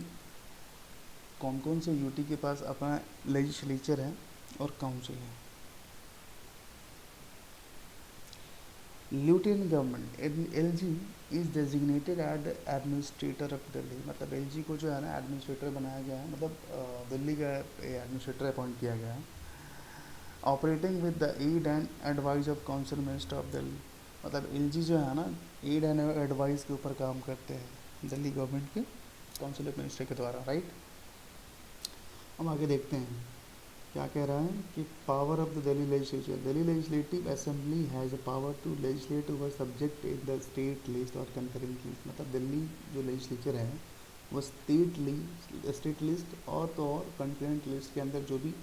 कौन कौन से यूटी के पास अपना लेजिस्लेचर है और काउंसिल है। Lieutenant government LG is designated as administrator of Delhi, मतलब एलजी को जो है ना एडमिनिस्ट्रेटर बनाया गया है, मतलब दिल्ली का एडमिनिस्ट्रेटर अपॉइंट किया गया है। Operating with the aid and advice of council minister of Delhi, मतलब एलजी जो है ना एड एंड एडवाइस के ऊपर काम करते हैं दिल्ली गवर्नमेंट के काउंसिल ऑफ मिनिस्टर के द्वारा, राइट। हम आगे देखते हैं क्या कह रहा है कि power of the Delhi legislature, Delhi legislative assembly has a power to legislate over subject in the state list और कंकरेंट लिस्ट, मतलब दिल्ली जो लेजिस्लेचर है वो स्टेट लिस्ट और तो और कंकरेंट लिस्ट के अंदर जो भी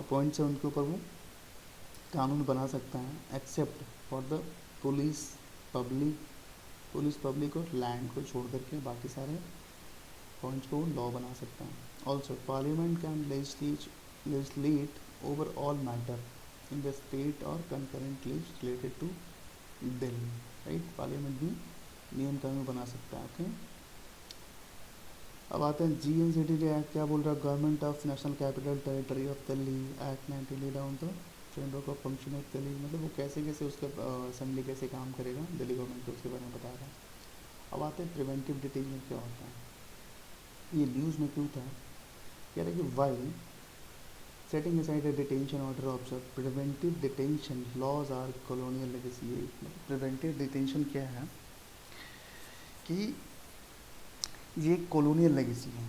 पॉइंट्स हैं उनके ऊपर वो कानून बना सकता है, except for the police public और लैंड को छोड़ करके बाकी सारे पॉइंट्स को लॉ बना सकता है। Also parliament can legislate over all matter in the state or concurrent list related to Delhi, right। Parliament भी नियम कानून बना सकता है, ओके। अब आते हैं GNCT एक्ट क्या बोल रहा है, government of national capital territory of Delhi act 19 down the framework of function of Delhi, मतलब वो कैसे कैसे उसका असेंबली कैसे काम करेगा दिल्ली गवर्नमेंट को, उसके बारे में बता रहा है। अब आते हैं प्रिवेंटिव डिटेंशन क्या होता है, ये न्यूज़ में क्यों था, कह रहे कि Y setting aside a detention order observed preventive detention laws are colonial legacy। preventive detention क्या है कि ये colonial legacy है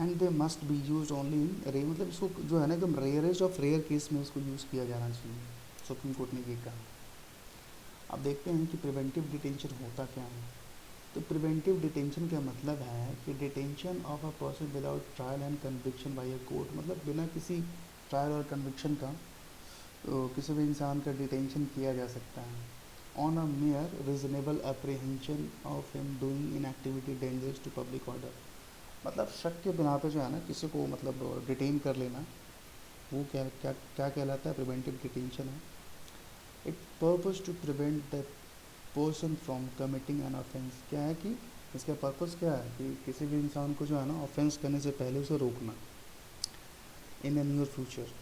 and they must be used only in rare, मतलब इसको जो है ना एकदम रेयरेस्ट ऑफ रेयर केस में इसको यूज़ किया जाना चाहिए, सुप्रीम कोर्ट ने ये कहा। अब देखते हैं कि प्रिवेंटिव डिटेंशन होता क्या है। तो प्रिवेंटिव डिटेंशन का मतलब है कि detention of a person without trial and conviction by a court, मतलब बिना किसी ट्रायल और कन्विक्शन का तो किसी भी इंसान का डिटेंशन किया जा सकता है on a mere reasonable apprehension of him doing in activity dangerous to public order, मतलब शक के बिना पे जो है ना किसी को मतलब डिटेन कर लेना, वो क्या क्या क्या कहलाता है, प्रिवेंटिव डिटेंशन है। It purpose to prevent the person from committing an offence, क्या है कि इसका पर्पस क्या है कि किसी भी इंसान को जो है ना ऑफेंस करने से पहले उसे रोकना in a near future.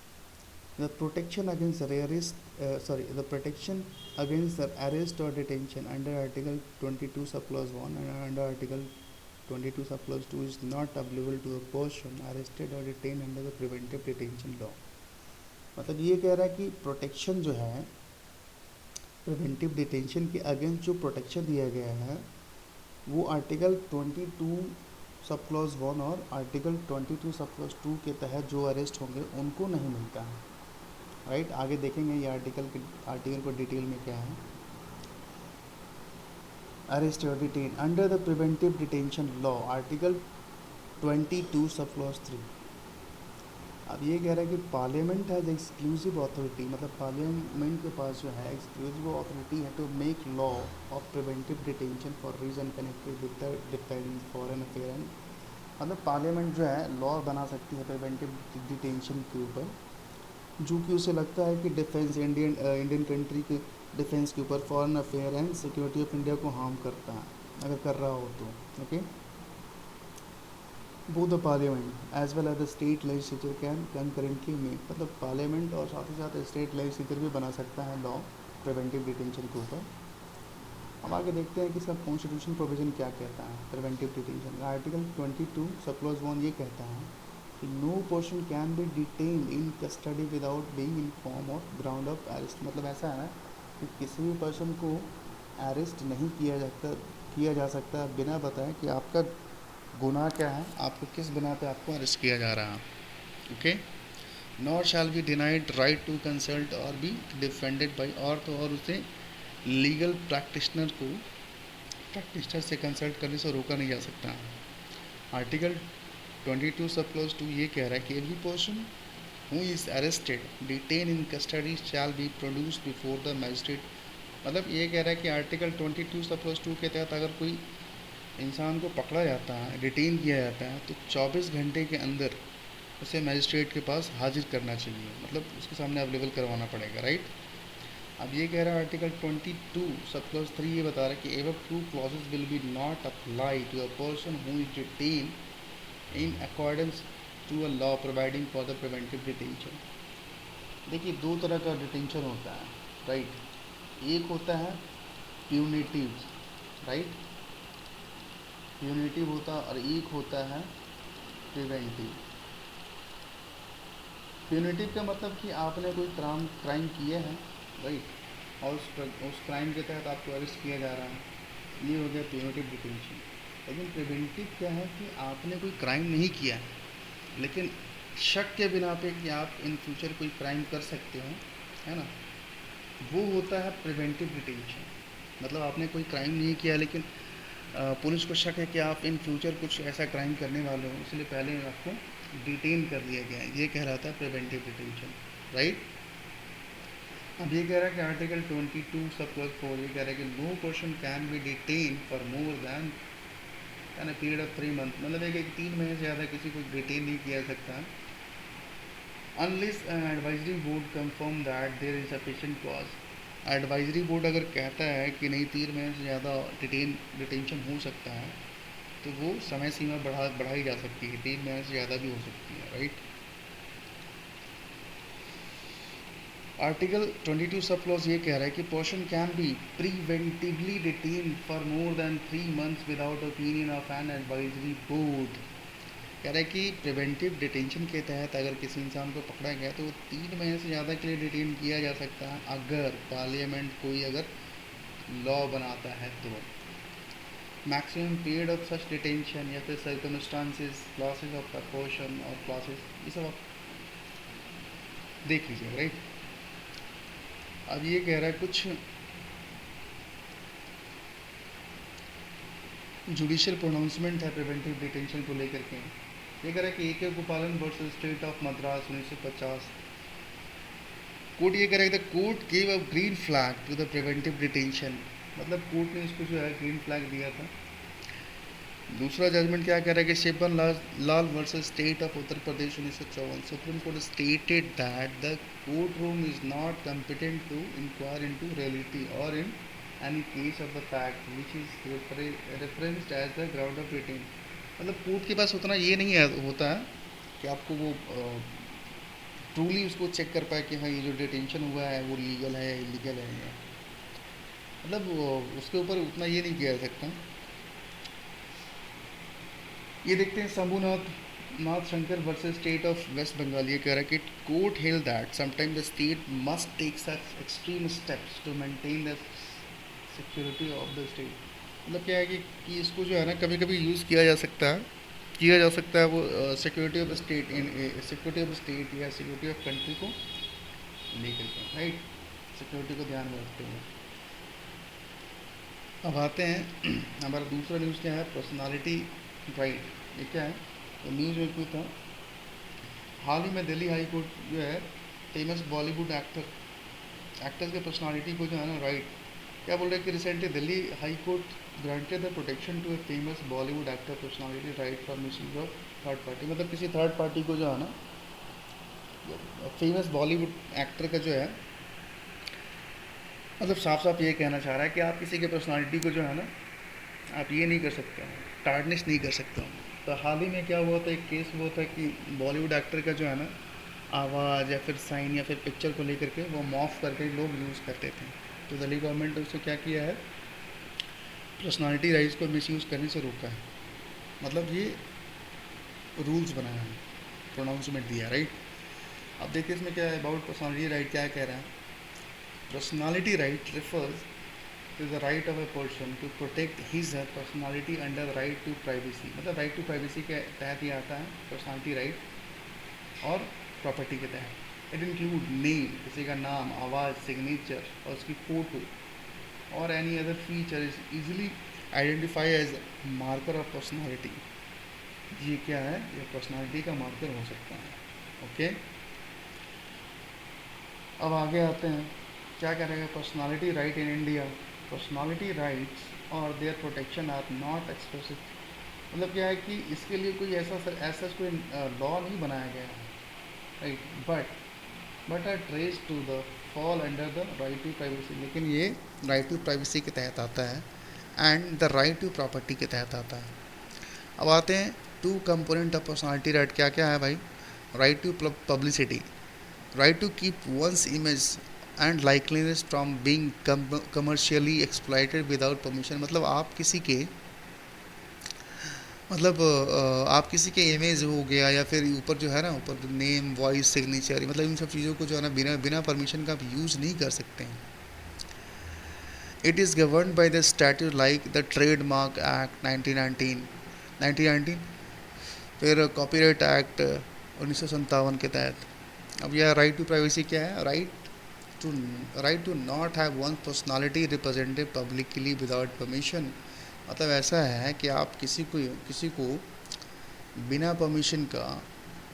The protection against the protection against the arrest or detention under Article 22 subclause 1 and under Article 22 subclause 2 is not available to a person arrested or detained under the preventive detention law। मतलब ये कह रहा है कि protection जो है preventive detention के against जो प्रोटेक्शन दिया गया है वो आर्टिकल 22 सब क्लॉज 1 और आर्टिकल 22 सब क्लॉज 2 के तहत जो अरेस्ट होंगे उनको नहीं मिलता है, राइट। आगे देखेंगे ये आर्टिकल को डिटेल में क्या है। अरेस्ट और detain under the preventive detention law article 22 sub clause 3। अब ये कह रहा है कि पार्लियामेंट हैज़ एक्सक्लूसिव अथॉरिटी, मतलब पार्लियामेंट के पास जो है एक्सक्लूसिव अथॉरिटी है to make law of preventive detention for reason connected with the defence foreign affair, मतलब पार्लियामेंट जो है लॉ बना सकती है प्रिवेंटिव डिटेंशन के ऊपर जो कि उसे लगता है कि डिफेंस इंडियन कंट्री के डिफेंस के ऊपर foreign affair and security of India को हार्म करता है अगर कर रहा हो तो, okay. Both the parliament as well as the state legislature can concurrently make, मतलब पार्लियामेंट और साथ ही साथ स्टेट लेजिस्लेचर भी बना सकता है लॉ प्रिवेंटिव डिटेंशन के ऊपर। अब आगे देखते हैं कि इसका कॉन्स्टिट्यूशन प्रोविज़न क्या कहता है प्रिवेंटिव डिटेंशन। आर्टिकल 22 सब क्लॉज 1 ये कहता है कि no person can be detain in custody without being inform of ground of arrest, मतलब ऐसा है ना कि किसी भी पर्सन को अरेस्ट नहीं किया जा सकता बिना बताए कि आपका गुनाह क्या है, आपको किस बिना पे आपको अरेस्ट किया जा रहा है, okay. Not shall be denied right to consult और बी डिफेंडेड बाई, और तो और उसे लीगल प्रैक्टिशनर से कंसल्ट करने से रोका नहीं जा सकता। आर्टिकल 22 सब क्लॉज 2 ये कह रहा है कि every person who is arrested detain in custody shall be produced before the magistrate, मतलब ये कह रहा है कि आर्टिकल 22 सब क्लॉज 2 के तहत अगर कोई इंसान को पकड़ा जाता है डिटेन किया जाता है तो 24 घंटे के अंदर उसे मजिस्ट्रेट के पास हाजिर करना चाहिए, मतलब उसके सामने अवेलेबल करवाना पड़ेगा, राइट। अब ये कह रहा है आर्टिकल 22 सब क्लॉज 3 ये बता रहा है कि एवं two clauses will be not apply to a person who is detain in accordance to a law providing for the preventive detention. देखिए दो तरह का डिटेंशन होता है, राइट। एक होता है प्यूनिटिव, राइट, प्यूनिटिव होता है, और एक होता है प्रिवेंटिव। प्यूनिटिव का मतलब कि आपने कोई क्राइम किया है, राइट, और उस क्राइम के तहत आपको अरेस्ट किया जा रहा है, ये हो गया प्यूनिटिव डिटेंशन। लेकिन प्रिवेंटिव क्या है कि आपने कोई क्राइम नहीं किया है, लेकिन शक के बिना पे कि आप इन फ्यूचर कोई क्राइम कर सकते हो, है ना, वो होता है प्रिवेंटिव डिटेंशन। मतलब आपने कोई क्राइम नहीं किया, लेकिन पुलिस को शक है कि आप इन फ्यूचर कुछ ऐसा क्राइम करने वाले हो, इसलिए पहले आपको डिटेन कर दिया गया है, ये कहलाता है प्रिवेंटिव डिटेंशन, राइट। अब ये कह रहा है कि आर्टिकल 22 सब क्लॉज 4 ये कह रहा है कि no person can be detain for more than an period of 3 month. मतलब है कि 3 महीने से ज़्यादा किसी को डिटेन नहीं किया सकता unless an advisory board confirm that there is sufficient cause. Advisory board अगर कहता है कि नहीं 3 महीने से ज़्यादा डिटेंशन हो सकता है, तो वो समय सीमा बढ़ाई जा सकती है, 3 महीने से ज़्यादा भी हो सकती है, राइट। आर्टिकल 22 सब क्लॉज ये कह रहा है कि person can be preventively detain for more than 3 months without opinion of an advisory board. कह रहा है कि प्रिवेंटिव डिटेंशन के तहत अगर किसी इंसान को पकड़ा गया तो वो 3 महीने से ज़्यादा के लिए डिटेन किया जा सकता है, अगर पार्लियामेंट कोई अगर लॉ बनाता है तो। Maximum period of such detention या फिर सर्कमस्टांसेस, क्लासेस ऑफ प्रपोर्शन और क्लासेस, ये सब आप देख लीजिए, राइट। अब ये कह रहा है कुछ जुडिशियल प्रोनाउंसमेंट है प्रिवेंटिव डिटेंशन को लेकर के। ये कह रहा है कि A K Gopalan versus state of Madras 1950। Court ये कह रहा है the court gave a green flag to the preventive detention. मतलब कोर्ट ने इसको जो है ग्रीन फ्लैग दिया था। दूसरा जजमेंट क्या कह रहा है कि Shibban Lal versus state of Uttar Pradesh 1954। Supreme court stated that the court room is not competent to inquire into reality और in any case of the fact which is referenced as the ground of detention. मतलब court के पास उतना ये नहीं होता है कि आपको वो ट्रूली उसको चेक कर पाए कि हाँ ये जो डिटेंशन हुआ है वो लीगल है या इलीगल है। मतलब उसके ऊपर उतना ये नहीं किया जा सकता। ये देखते हैं Shambhunath Shankar versus state of West Bengal. ये कह रहा है कि court held that sometime the state must take such extreme steps to maintain the security of the state. मतलब क्या है कि इसको जो है ना कभी कभी यूज़ किया जा सकता है वो security of state in security of state या सिक्योरिटी ऑफ कंट्री को लेकर के, राइट, सिक्योरिटी को ध्यान में रखते हुए। अब आते हैं हमारा दूसरा न्यूज़ क्या है, पर्सनालिटी राइट। ये क्या है तो न्यूज़ में कुछ था, हाल ही में दिल्ली हाई कोर्ट जो है फेमस बॉलीवुड एक्टर्स के पर्सनालिटी को जो है ना, राइट, क्या बोल रहे हैं कि recently Delhi High Court granted the protection to a famous Bollywood actor personality right from misuse of third party. मतलब किसी थर्ड पार्टी को जो है ना, फेमस बॉलीवुड एक्टर का जो है, मतलब साफ साफ ये कहना चाह रहा है कि आप किसी के पर्सनालिटी को जो है ना आप ये नहीं कर सकते हो, टार्निश नहीं कर सकते हो। तो हाल ही में क्या हुआ था, एक केस हुआ था कि बॉलीवुड एक्टर का जो है ना आवाज़ या फिर साइन या फिर पिक्चर को लेकर के वो मॉफ करके लोग यूज़ करते थे। तो दिल्ली गवर्नमेंट ने उसको क्या किया है, पर्सनालिटी राइट्स को मिसयूज़ करने से रोका है। मतलब ये रूल्स बनाया है, प्रोनाउंसमेंट दिया, राइट। अब देखिए इसमें क्या है अबाउट पर्सनालिटी राइट, क्या कह रहा है, personality right refers to the right of a person to protect his personality under right to privacy. मतलब राइट टू प्राइवेसी के तहत ही आता है पर्सनालिटी राइट, और प्रॉपर्टी के तहत इट इंक्लूड नेम, किसी का नाम, आवाज़, सिग्नेचर और उसकी फ़ोटो और any other feature is easily identify as marker of personality. ये क्या है, ये पर्सनालिटी का मार्कर हो सकता है, ओके। अब आगे आते हैं, क्या कह रहे हैं, personality right in India. Personality rights और their protection are not expressive. मतलब क्या है कि इसके लिए कोई ऐसा कोई लॉ नहीं बनाया गया है, right, but are trace to the fall under the right to privacy, लेकिन ये राइट टू प्राइवेसी के तहत आता है and the right to property के तहत आता है। अब आते हैं two component of personality right, क्या क्या है भाई? Right to publicity, right to keep one's image and likeliness from being commercially exploited without permission. मतलब आप किसी के आप किसी के इमेज हो गया या फिर ऊपर जो है ना, ऊपर नेम वॉइस सिग्नेचर, मतलब इन सब चीज़ों को जो है ना बिना बिना परमिशन का आप यूज़ नहीं कर सकते हैं। It is govern by the statute like the trademark act 1919, फिर कॉपीराइट एक्ट 1957 के तहत। अब यह राइट टू प्राइवेसी क्या है? Right to not have one personality represented publicly without permission. मतलब ऐसा है कि आप किसी को बिना परमिशन का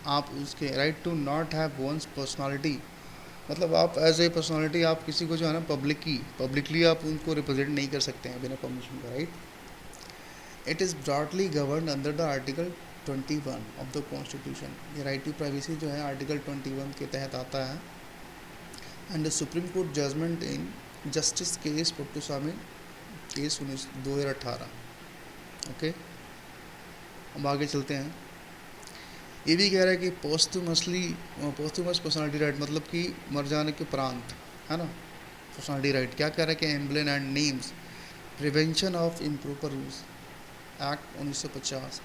आप उसके right to not have once personality, मतलब आप एज ए पर्सनालिटी आप किसी को जो है ना पब्लिकली आप उनको रिप्रेजेंट नहीं कर सकते हैं बिना परमिशन का, right. It is broadly govern under the article 21 of the constitution. ये राइट टू प्राइवेसी जो है आर्टिकल 21 के तहत आता है। And the supreme court judgment in justice case Puttaswamy case 2018। Okay, अब आगे चलते हैं। ये भी कह रहा है कि पोस्टमस पर्सनालिटी राइट, मतलब कि मर जाने के उपरांत, है ना, पर्सनालिटी राइट क्या कह रहा है कि emblem and names, prevention of improper use act 1950,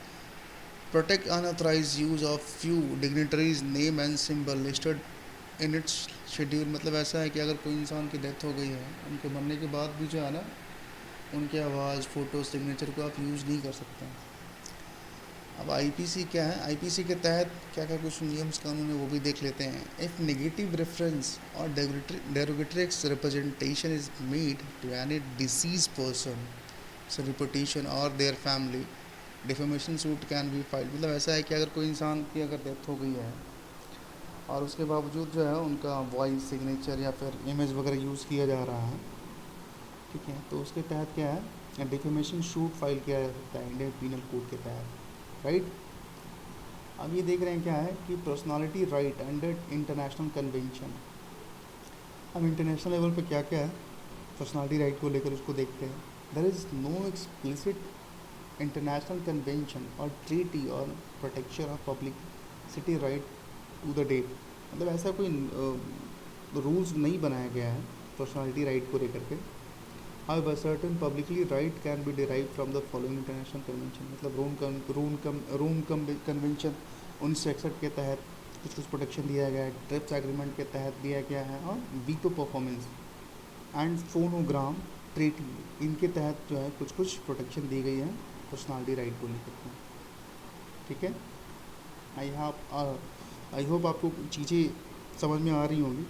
protect unauthorise use of few dignitaries name and symbol listed in its schedule. मतलब ऐसा है कि अगर कोई इंसान की डेथ हो गई है, उनके मरने के बाद भी जो है ना उनके आवाज़, फ़ोटो, सिग्नेचर को आप यूज़ नहीं कर सकते हैं। अब आईपीसी क्या है? आईपीसी के तहत क्या क्या कुछ नियम्स कानून है वो भी देख लेते हैं। इफ़ नेगेटिव रेफरेंस और derogatory representation is made to any deceased person reputation और their family, defamation suit can be filed. मतलब ऐसा है कि अगर कोई इंसान की अगर डेथ हो गई है और उसके बावजूद जो है उनका वॉइस, सिग्नेचर या फिर इमेज वगैरह यूज़ किया जा रहा है, ठीक है, तो उसके तहत क्या है, डिफेमेशन सूट फाइल किया जा सकता है इंडियन पीनल कोड के तहत, राइट। अब ये देख रहे हैं क्या है कि personality right under international convention. अब इंटरनेशनल लेवल पे क्या क्या है पर्सनालिटी राइट को लेकर, उसको देखते हैं। There is no explicit international convention और ट्रीटी और protection of publicity right to the date. मतलब ऐसा कोई रूल्स नहीं बनाया गया है पर्सनालिटी राइट को लेकर के। However, certain publicly right can be derived from the following international convention। मतलब रोम कन्वेंशन 1961 के तहत कुछ प्रोटेक्शन दिया गया है, ट्रिप्स एग्रीमेंट के तहत दिया गया है, और veto performance and phonogram treaty, इनके तहत जो है कुछ प्रोटेक्शन दी गई है पर्सनालिटी राइट को लेकर के, ठीक है। आई होप आपको चीज़ें समझ में आ रही होंगी।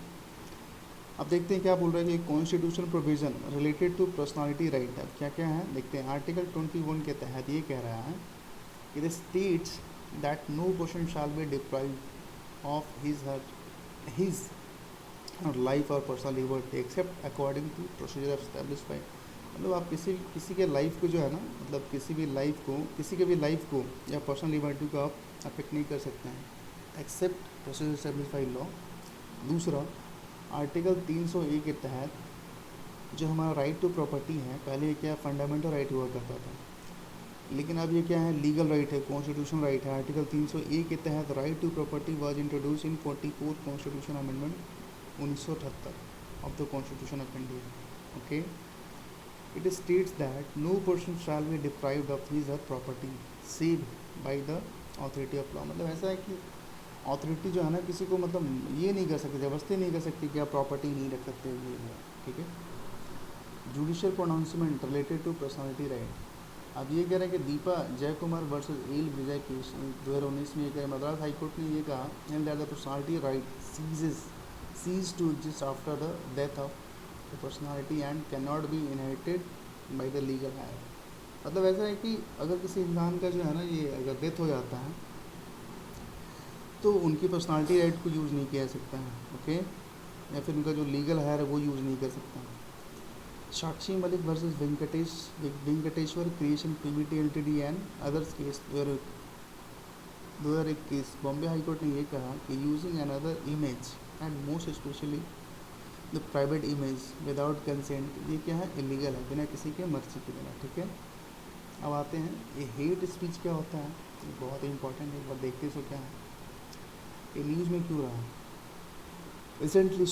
अब देखते हैं क्या बोल रहे हैं कि constitutional provision related to personality right. अब क्या क्या है देखते हैं। आर्टिकल 21 के तहत ये कह रहा है, it states that no person shall be deprived of his life और personal liberty except according to procedure established by. मतलब आप किसी के लाइफ को जो है ना, मतलब किसी के भी लाइफ को या पर्सनल लिबर्टी को आप अफेक्ट नहीं कर सकते हैं except procedure established by law. दूसरा, आर्टिकल 301 के तहत जो हमारा राइट टू प्रॉपर्टी है, पहले ये क्या फंडामेंटल राइट हुआ करता था, लेकिन अब ये क्या है, लीगल राइट है, कॉन्स्टिट्यूशनल राइट है। आर्टिकल 301 के तहत right to property was introduce in 44 constitution amendment 1978 of the constitution of India. Okay, it states that no person shall be deprived of his her property save by the authority of law. मतलब ऐसा है कि authority जो है ना किसी को मतलब ये नहीं कर सकती, ज़बरदस्ती नहीं कर सकती कि आप प्रॉपर्टी नहीं रख सकते, ये ठीक है। Judicial pronouncement related to personality right. अब ये कह रहे हैं कि Deepa Jayakumar versus L Vijay case 2019 में ये कह रहे मद्रास हाईकोर्ट ने ये कहा and that the personality right cease to exist after the death of the personality and can not be inherited by the legal heir. मतलब ऐसा है कि अगर किसी इंसान का जो है ना ये अगर डेथ हो जाता है तो उनकी पर्सनालिटी राइट को यूज़ नहीं किया जा सकता है, ओके, या फिर उनका जो लीगल हायर है वो यूज़ नहीं कर सकता। Sakshi Malik versus Venkateshwara creation PVT LTD and others case 2001 case, Bombay high court ने ये कहा कि using another image and most specially the private image without consent, ये क्या है, इलीगल है, बिना किसी के मर्जी के बिना, ठीक है। अब आते हैं ये हेट स्पीच क्या होता है, ये बहुत ही इंपॉर्टेंट है, एक बार देखते सो क्या है, ये न्यूज़ में क्यों रहा है। रिसेंटली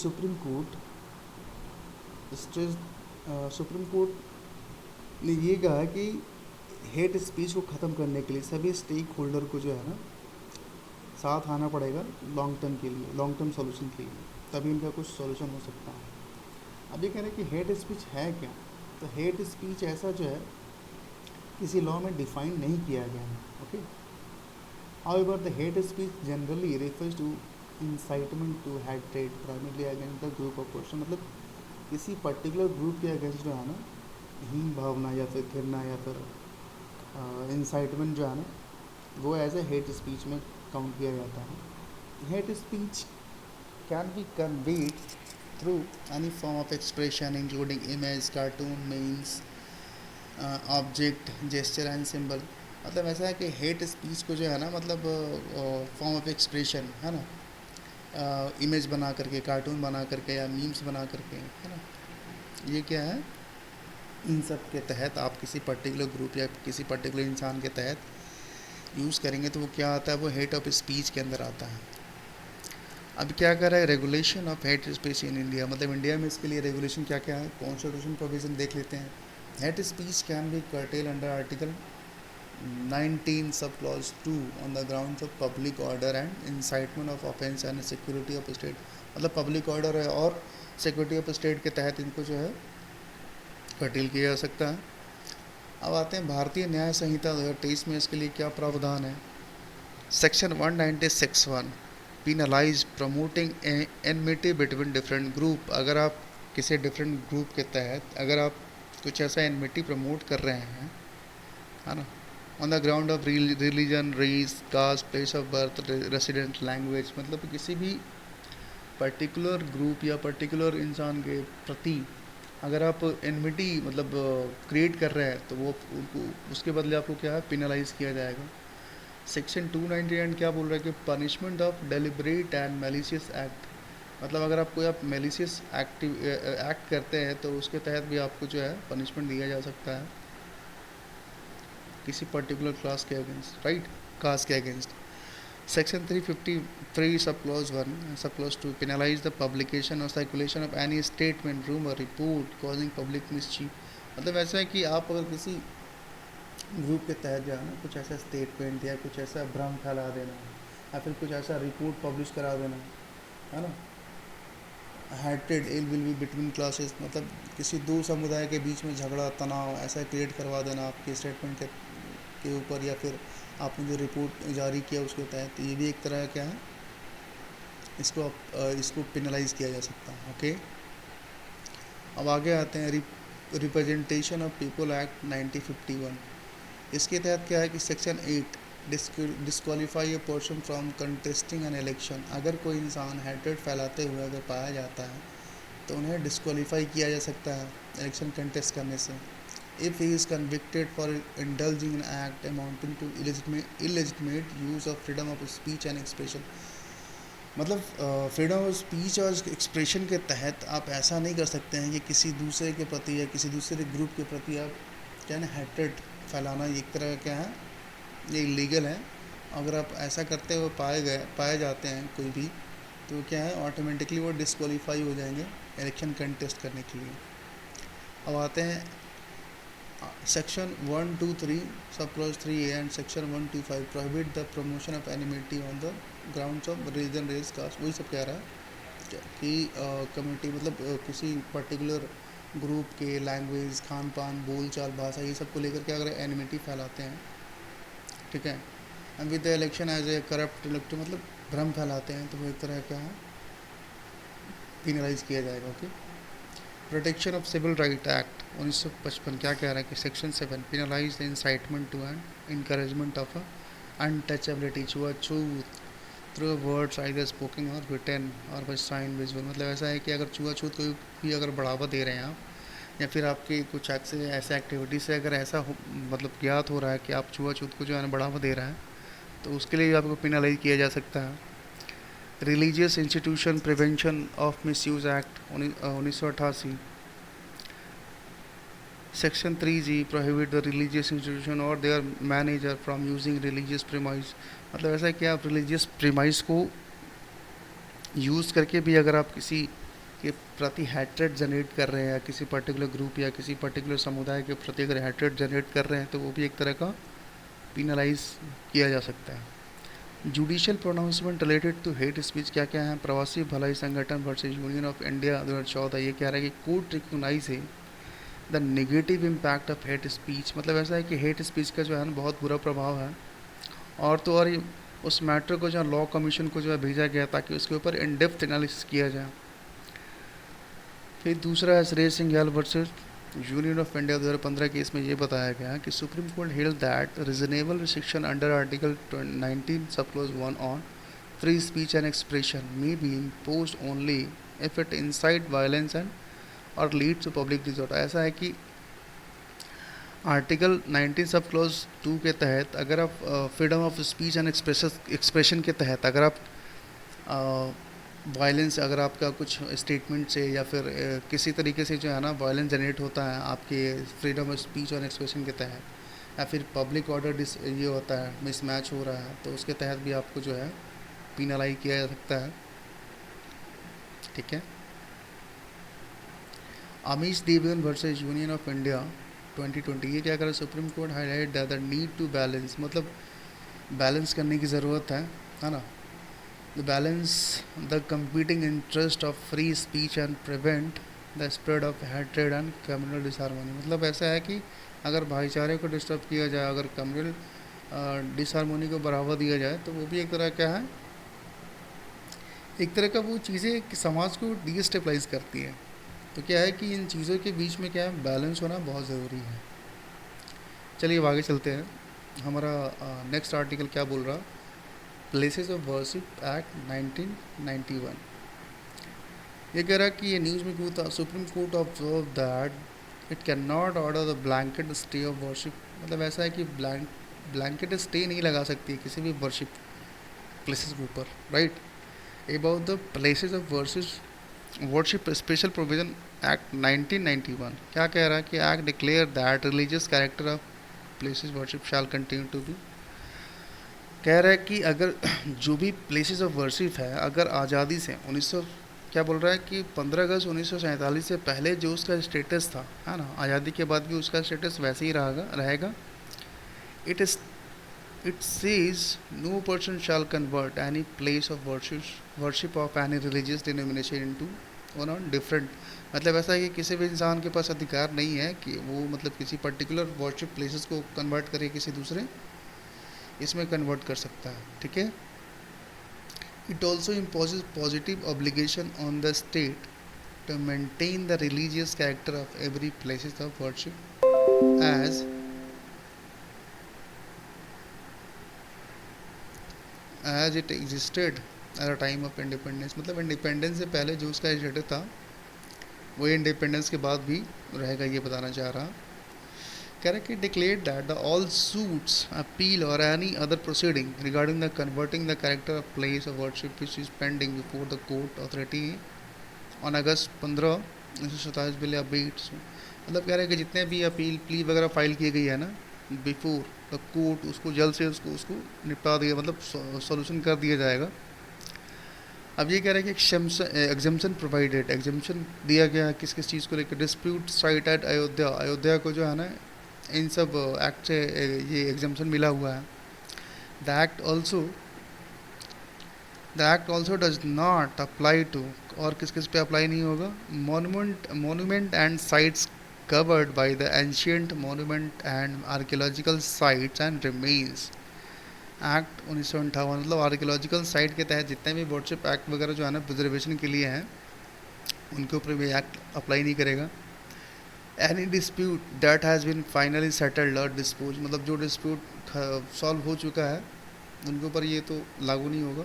स्ट्रेस सुप्रीम कोर्ट ने ये कहा कि हेट स्पीच को ख़त्म करने के लिए सभी स्टेक होल्डर को जो है ना साथ आना पड़ेगा लॉन्ग टर्म के लिए, लॉन्ग टर्म सॉल्यूशन के लिए, तभी इनका कुछ सॉल्यूशन हो सकता है। अब ये कह रहे हैं कि हेट स्पीच है क्या, तो हेट स्पीच ऐसा जो है किसी लॉ में डिफाइन नहीं किया गया है, okay. However the hate speech generally refers to incitement to hatred primarily against the group of person, मतलब किसी पर्टिकुलर ग्रुप के अगेंस्ट जो है ना हीन भावना या फिर घृणा या फिर इंसाइटमेंट जो है ना वो एज ए हेट स्पीच में काउंट किया जाता है। Hate speech can be conveyed through any form of expression including image, cartoon, memes, object, gesture and symbol. मतलब ऐसा है कि हेट स्पीच को जो है ना मतलब फॉर्म ऑफ एक्सप्रेशन है ना, इमेज बना करके, कार्टून बना करके या मीम्स बना करके, है ना, ये क्या है, इन सब के तहत आप किसी पर्टिकुलर ग्रुप या किसी पर्टिकुलर इंसान के तहत यूज़ करेंगे तो वो क्या आता है, वो हेट ऑफ स्पीच के अंदर आता है। अब क्या कर रहा है, regulation of hate speech in India, मतलब इंडिया में इसके लिए रेगुलेशन क्या क्या है, कॉन्स्टिट्यूशन प्रोविज़न देख लेते हैं। Hate speech can be cartel under article 19 सब clause 2 on the grounds of public order and incitement of offence and security of state, मतलब पब्लिक ऑर्डर है और सिक्योरिटी ऑफ स्टेट के तहत इनको जो है कर्टेल किया जा सकता है। अब आते हैं भारतीय न्याय संहिता 2023 में इसके लिए क्या प्रावधान है। Section 196(1) penalised promoting enmity between different group, अगर आप किसी डिफरेंट ग्रुप के तहत अगर आप कुछ ऐसा एनमिटी प्रमोट कर रहे हैं, है ना, on the ground of religion, race, caste, place of birth, resident, language, मतलब किसी भी पर्टिकुलर ग्रुप या पर्टिकुलर इंसान के प्रति अगर आप एनमिटी मतलब क्रिएट कर रहे हैं तो वो उनको उसके बदले आपको क्या है, पिनलाइज किया जाएगा। सेक्शन 299 क्या बोल रहा है कि punishment of deliberate and malicious act, मतलब अगर आप कोई आप मैलिशियस एक्ट करते हैं तो उसके तहत भी आपको जो है पनिशमेंट दिया जा सकता है किसी पर्टिकुलर क्लास के अगेंस्ट, राइट, कास्ट के against. Section 353 sub clause 1 sub clause 2 penalise the publication और circulation of any statement, rumour, report causing public mischief, मतलब ऐसा है कि आप अगर किसी ग्रुप के तहत जो है ना कुछ ऐसा स्टेटमेंट या कुछ ऐसा भ्रम फैला देना या फिर कुछ ऐसा रिपोर्ट पब्लिश करा देना, है ना, hated ill will be between classes, मतलब किसी दो समुदाय के बीच में झगड़ा, तनाव ऐसा क्रिएट करवा देना आपके स्टेटमेंट के ऊपर या फिर आपने जो रिपोर्ट जारी किया उसके तहत, ये भी एक तरह का क्या है, इसको पेनलाइज किया जा सकता है, ओके। अब आगे आते हैं रिप्रेजेंटेशन ऑफ पीपल एक्ट 1951, इसके तहत क्या है कि section 8 disqualify a person from contesting an election, अगर कोई इंसान हेट्रेड फैलाते हुए अगर पाया जाता है तो उन्हें डिस्क्वालीफाई किया जा सकता है इलेक्शन कंटेस्ट करने से। If he is convicted for indulging in act amounting to illegitimate use of freedom of speech and expression, मतलब फ्रीडम ऑफ स्पीच और एक्सप्रेशन के तहत आप ऐसा नहीं कर सकते हैं कि किसी दूसरे के प्रति या किसी दूसरे ग्रुप के प्रति आप क्या है हेट्रेड फैलाना, एक तरह का क्या है, ये इलीगल है। अगर आप ऐसा करते हुए पाए जाते हैं कोई भी, तो क्या है ऑटोमेटिकली वो डिस्क्वालीफाई हो जाएंगे इलेक्शन कंटेस्ट करने के लिए। अब आते हैं section 123 sub clause 3A and section 125 prohibit the promotion of enmity on the grounds of religion, race, caste, वही सब कह रहा है कि कम्युनिटी मतलब किसी पर्टिकुलर ग्रुप के लैंग्वेज, खान पान, बोल चाल, भाषा, ये सब को लेकर के अगर एनिमिटी फैलाते हैं, ठीक है, and with the election as a corrupt elector, मतलब भ्रम फैलाते हैं, तो वो एक तरह क्या है पिनलाइज किया जाएगा, okay. Protection of civil right act 1955 क्या कह रहा है कि section 7 penalise the incitement to and encouragement of untouchability, छुआछूत थ्रू वर्ड्स आइदर स्पोकन और रिटन और बाय साइन विजुअल, मतलब ऐसा है कि अगर छुआछूत को भी अगर बढ़ावा दे रहे हैं आप या फिर आपकी कुछ ऐसे एक्टिविटी से अगर ऐसा मतलब ज्ञात हो रहा है कि आप छुआछूत को जो है बढ़ावा दे रहा है तो उसके लिए भी आपको पिनलाइज किया जा सकता है। Religious institution prevention of misuse act 1988। Section 3G prohibit the religious institution और their manager from using religious premise. मतलब ऐसा है कि आप रिलीजियस प्रीमाइज को यूज़ करके भी अगर आप किसी के प्रति हैट्रेड जनरेट कर रहे हैं या किसी पर्टिकुलर ग्रुप या किसी पर्टिकुलर समुदाय के प्रति अगर हैट्रेड जनरेट कर रहे हैं तो वो भी एक तरह का पिनलाइज किया जा सकता है। Judicial pronouncement related to hate speech क्या क्या है? प्रवासी भलाई संगठन वर्सेस यूनियन ऑफ इंडिया 2014 ये कह रहा है कि कोर्ट रिकॉग्नाइज है the negative impact of hate speech. मतलब ऐसा है कि हेट स्पीच का जो है ना बहुत बुरा प्रभाव है, और तो और उस मैटर को जो लॉ कमीशन को जो है भेजा गया ताकि उसके ऊपर इन डेप्थ एनालिसिस किया जाए। फिर दूसरा है श्रेय Singhal versus union of India 2015 case में ये बताया गया कि supreme court held that reasonable restriction under article 19 सब close 1 on free speech and expression may be imposed only if it insight violence and और लीड टू पब्लिक डिसऑर्डर। ऐसा है कि आर्टिकल 19 सब क्लोज 2 के तहत अगर आप freedom of speech and expression के तहत अगर आप वायलेंस अगर आपका कुछ स्टेटमेंट से या फिर किसी तरीके से जो है ना वायलेंस जनरेट होता है आपके फ्रीडम ऑफ स्पीच और एक्सप्रेशन के तहत, या फिर पब्लिक ऑर्डर ये होता है मिसमैच हो रहा है, तो उसके तहत भी आपको जो है पिनलाइज किया जा सकता है। ठीक है। Amish Devgan versus union of India 2020 ये क्या करें? Supreme court highlight that the need to balance, मतलब बैलेंस करने की ज़रूरत है ना। The balance the competing interest of free speech and prevent the spread of hatred and communal disharmony. मतलब ऐसा है कि अगर भाईचारे को डिस्टर्ब किया जाए, अगर कम्युनल डिसहार्मोनी को बढ़ावा दिया जाए, तो वो भी एक तरह क्या है, एक तरह का वो चीज़ें समाज को डीस्टेबलाइज करती है। तो क्या है कि इन चीज़ों के बीच में क्या है, बैलेंस होना बहुत ज़रूरी है। चलिए अब आगे चलते हैं। हमारा नेक्स्ट आर्टिकल क्या बोल रहा? Places of worship act 1991। ये कह रहा कि ये न्यूज़ में क्यों था? Supreme court observe that it can not order the blanket stay of worship. मतलब ऐसा है कि ब्लैंकेट स्टे नहीं लगा सकती किसी भी वर्शिप प्लेसेस के ऊपर, right. About the places of worship special provision act 1991 क्या कह रहा है कि act declare that religious character of places worship shall continue to be. कह रहा है कि अगर जो भी प्लेसेस ऑफ वर्शिप है, अगर आज़ादी से 1900 क्या बोल रहा है कि 15 अगस्त 1947 से पहले जो उसका स्टेटस था, है ना, आज़ादी के बाद भी उसका स्टेटस वैसे ही रहेगा। It says no person shall convert any place of worship of any religious denomination into one on different. मतलब ऐसा है कि किसी भी इंसान के पास अधिकार नहीं है कि वो मतलब किसी पर्टिकुलर वर्शिप प्लेसेस को कन्वर्ट करे किसी दूसरे इसमें कन्वर्ट कर सकता है। ठीक है। It also imposes positive obligation on the state to maintain the religious character of every places of worship as it existed at a time of independence. मतलब इंडिपेंडेंस से पहले जो उसका स्टेटस था वो इंडिपेंडेंस के बाद भी रहेगा, ये बताना चाह रहा। कह रहा कि declare that the all suits appeal और any other proceeding regarding the converting the character of place of worship which is pending before the court authority on August 15 1927 bill appeals. मतलब कह रहे हैं कि जितने भी अपील प्ली वगैरह file की गई है ना बिफोर द कोर्ट, उसको जल्द से उसको निपटा दिया, मतलब सॉल्यूशन कर दिया जाएगा। अब ये कह रहे हैं कि एग्जाम्पशन प्रोवाइडेड, एग्जाम्पशन दिया गया किस किस चीज़ को लेकर? डिस्प्यूट साइट एट अयोध्या को जो है ना इन सब एक्ट से ये एग्जाम्पशन मिला हुआ है। The act also does not apply to, और किस किस पे अप्लाई नहीं होगा? Monument and sites covered by the ancient monument and archaeological sites and remains act 1958। मतलब आर्कियोलॉजिकल साइट के तहत जितने भी वर्शिप एक्ट वगैरह जो है ना प्रिजर्वेशन के लिए हैं उनके ऊपर भी एक्ट अप्लाई नहीं करेगा। Any dispute that has been finally settled और डिस्पोज, मतलब जो डिस्प्यूट सॉल्व हो चुका है उनके ऊपर ये तो लागू नहीं होगा।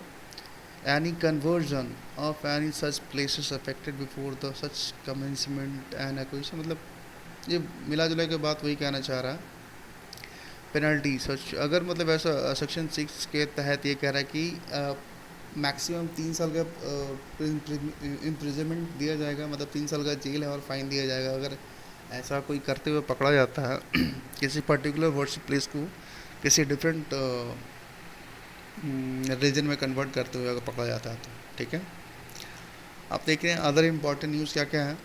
Any conversion of any such places affected before the such commencement and acquisition. मतलब ये मिला जुला के बात वही कहना चाह रहा है। पेनल्टी सच अगर मतलब ऐसा सेक्शन 6 के तहत ये कह रहा है कि मैक्सिमम 3 साल का इम्प्रिजनमेंट दिया जाएगा, मतलब 3 साल का जेल है और फाइन दिया जाएगा अगर ऐसा कोई करते हुए पकड़ा जाता है किसी पर्टिकुलर वर्शिप प्लेस को किसी डिफरेंट रीजन में कन्वर्ट करते हुए अगर पकड़ा जाता है तो। ठीक है, आप देख रहे हैं अदर इम्पॉर्टेंट न्यूज़ क्या क्या है।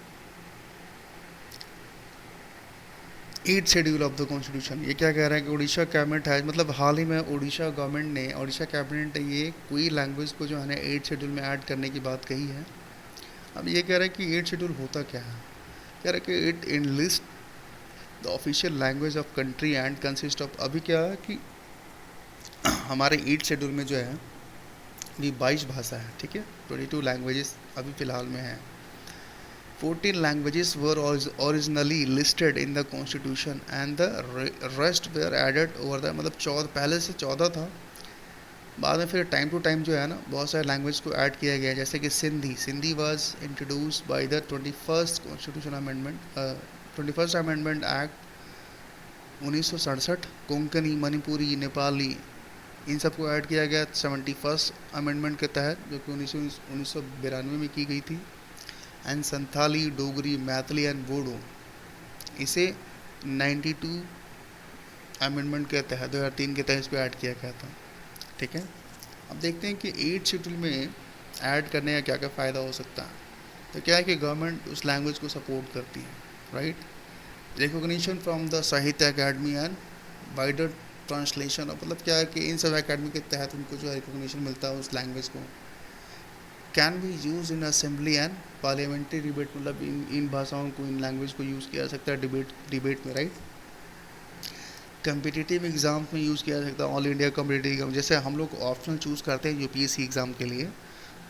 8 शेड्यूल ऑफ द कॉन्स्टिट्यूशन, ये क्या कह रहा है कि उड़ीसा कैबिनेट है, मतलब हाल ही में उड़ीसा गवर्नमेंट ने, उड़ीसा कैबिनेट ने ये कोई लैंग्वेज को जो है ना 8 शेड्यूल में ऐड करने की बात कही है। अब ये कह रहा है कि 8 शेड्यूल होता क्या है, कह रहा है कि it enlist the official language of country and consist of, अभी क्या है कि हमारे 8 शेड्यूल में जो है अभी 22 भाषा है, ठीक है, 22 लैंग्वेजेस अभी फ़िलहाल में है। 14 languages were originally listed in the constitution and the rest were added over the, मतलब 14, पहले से 14 था, बाद में फिर टाइम टू टाइम जो है ना बहुत सारे लैंग्वेज को ऐड किया गया, जैसे कि Sindhi was introduced by the 21st constitution amendment, 21st amendment act 1967। Konkani, Manipuri, Nepali, इन सबको ऐड किया गया 71st अमेंडमेंट के तहत, जो कि 1992 में की गई थी। एंड संथाली, डोगरी, मैथिली एंड बोडो, इसे 92 अमेंडमेंट के तहत 2003 के तहत इसको ऐड किया गया था। ठीक है, अब देखते हैं कि 8 शेड्यूल में ऐड करने का क्या क्या फ़ायदा हो सकता है। तो क्या है कि गवर्नमेंट उस लैंग्वेज को सपोर्ट करती है, राइट। रिकॉग्निशन फ्रॉम द साहित्य अकेडमी एंड वाइडर ट्रांसलेशन, मतलब क्या है कि इन सब अकेडमी के तहत उनको जो है रिकॉग्निशन मिलता है उस लैंग्वेज को। Can be use in assembly and parliamentary debate, मतलब इन भाषाओं को, इन लैंग्वेज को यूज़ किया जा सकता है डिबेट में, राइट। कम्पिटिटिव एग्ज़ाम में यूज़ किया जा सकता है, ऑल इंडिया कम्पिटिटिव एग्जाम, जैसे हम लोग ऑप्शनल चूज़ करते हैं यूपीएससी एग्ज़ाम के लिए,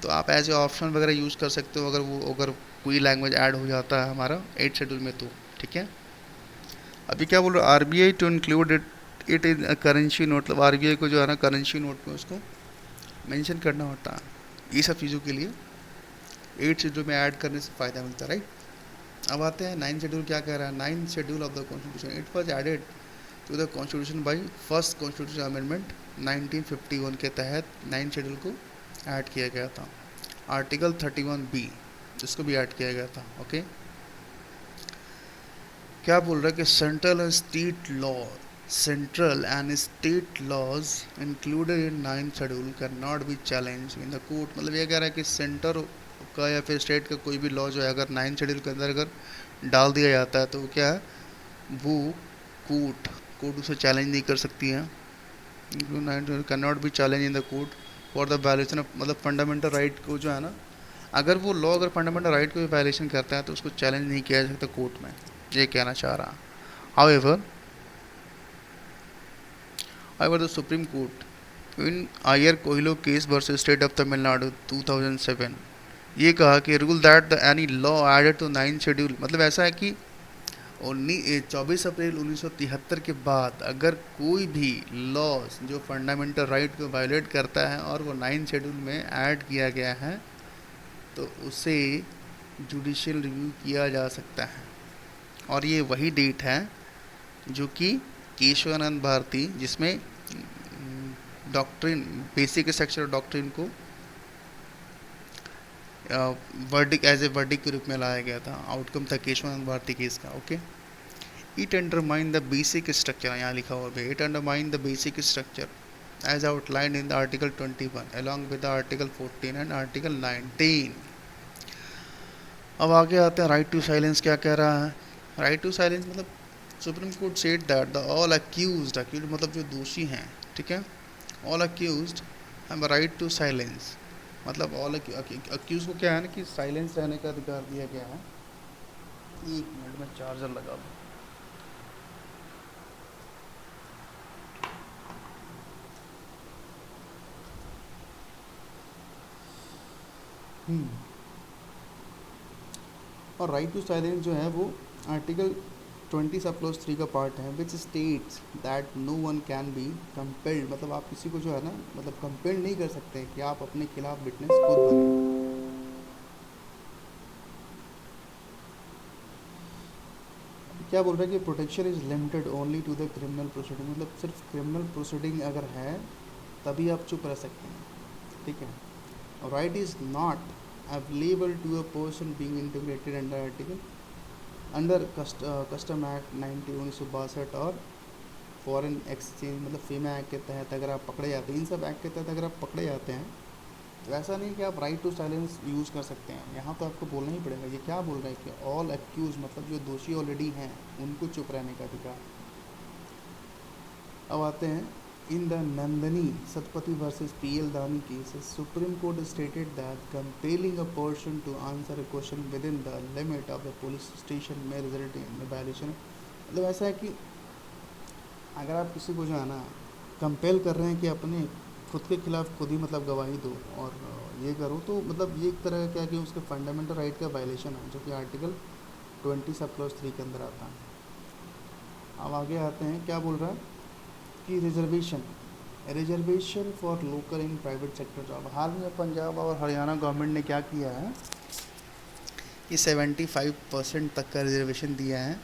तो आप एज ए ऑप्शन वगैरह यूज़ कर सकते हो अगर कोई लैंग्वेज ऐड हो जाता है हमारा 8 शेड्यूल में तो। ठीक है, अभी क्या बोल रहे हो, RBI to include it in currency note, मतलब आरबीआई को जो है ना करेंसी नोट में उसको मेंशन करना होता है। ये सब चीज़ों के लिए 8 शेड्यूल में ऐड करने से फ़ायदा मिलता है, राइट। अब आते हैं 9 शेड्यूल क्या कह रहा है। 9 schedule of the constitution, it was added to the constitution by first constitution amendment 1951 के तहत 9 शेड्यूल को ऐड किया गया था। आर्टिकल 31B जिसको भी ऐड किया गया था। ओके, क्या बोल रहा है कि central and state laws included in 9 schedule can not be challenge in the court, मतलब ये कह रहा है कि सेंटर का या फिर स्टेट का कोई भी लॉ जो है अगर 9 शेड्यूल के अंदर अगर डाल दिया जाता है तो वो क्या है, वो कोर्ट उसे चैलेंज नहीं कर सकती है। 9 can not be challenge in the court for the violation of, मतलब फंडामेंटल राइट को जो है ना, अगर वो लॉ अगर फंडामेंटल राइट को भी वायलेशन करता है तो उसको चैलेंज नहीं किया जा सकता कोर्ट में, ये कहना चाह रहा। However the supreme court in I R Coelho case versus state of Tamil Nadu 2007 ये कहा कि rule that the any law added to 9 schedule, मतलब ऐसा है कि 24 अप्रैल 1973 के बाद अगर कोई भी लॉ जो फंडामेंटल राइट को वायलेट करता है और वो 9 शेड्यूल में ऐड किया गया है तो उसे जुडिशियल रिव्यू किया जा सकता है। और ये वही डेट है जो कि केशवानंद भारती, जिसमें डॉक्ट्रिन, बेसिक स्ट्रक्चर डॉक्ट्रिन को वर्डिक एज ए वर्डिक के रूप में लाया गया था। आउटकम था केशवानंद भारती केस का। Okay, it undermine the basic structure, यहाँ लिखा हुआ है, it undermine the basic structure as outlined in the article 21 along with the article 14 and article 19। अब आगे आते हैं राइट टू साइलेंस क्या कह रहा है। राइट टू साइलेंस मतलब supreme court said that the all accused मतलब जो दोषी हैं, ठीक है, all accused have a right to silence, मतलब ऑल अक्यूज को क्या है ना कि साइलेंस रहने का अधिकार दिया गया है। एक मिनट में चार्जर लगा दूँ। और राइट टू साइलेंस जो है वो आर्टिकल 20 सब क्लॉज 3 का पार्ट है, which states that no one can be compelled, मतलब आप किसी को जो है ना मतलब कंपेल्ड नहीं कर सकते कि आप अपने खिलाफ विटनेस खुद बने। क्या बोल रहा है कि protection is limited only to the criminal proceeding, मतलब सिर्फ क्रिमिनल प्रोसीडिंग अगर है तभी आप चुप रह सकते हैं, ठीक है। right is not available to a person being integrated under article under custom act 1962 और फॉरेन एक्सचेंज मतलब फीमा एक्ट के तहत अगर आप पकड़े जाते हैं, इन सब एक्ट के तहत अगर आप पकड़े जाते हैं तो ऐसा नहीं कि आप राइट टू साइलेंस यूज़ कर सकते हैं। यहाँ तो आपको बोलना ही पड़ेगा। ये क्या बोल रहा है कि ऑल एक्यूज मतलब जो दोषी ऑलरेडी हैं उनको चुप रहने का अधिकार। अब आते हैं in the Nandini Satpathy versus P L Dani case supreme court stated that compelling a person to answer a question within the limit of the police station में रिजल्ट इन वायलेशन। मतलब ऐसा है कि अगर आप किसी को जो है ना कंपेल कर रहे हैं कि अपने खुद के खिलाफ खुद ही मतलब गवाही दो और ये करो, तो मतलब ये एक तरह का क्या कि उसके फंडामेंटल राइट का वायलेशन है, जो कि आर्टिकल 20 सब क्लॉज 3 के अंदर आता है। अब आगे आते हैं, क्या बोल रहा है कि reservation for local in private sector job. हाल में पंजाब और हरियाणा गवर्नमेंट ने क्या किया है कि 75% तक का रिजर्वेशन दिया है।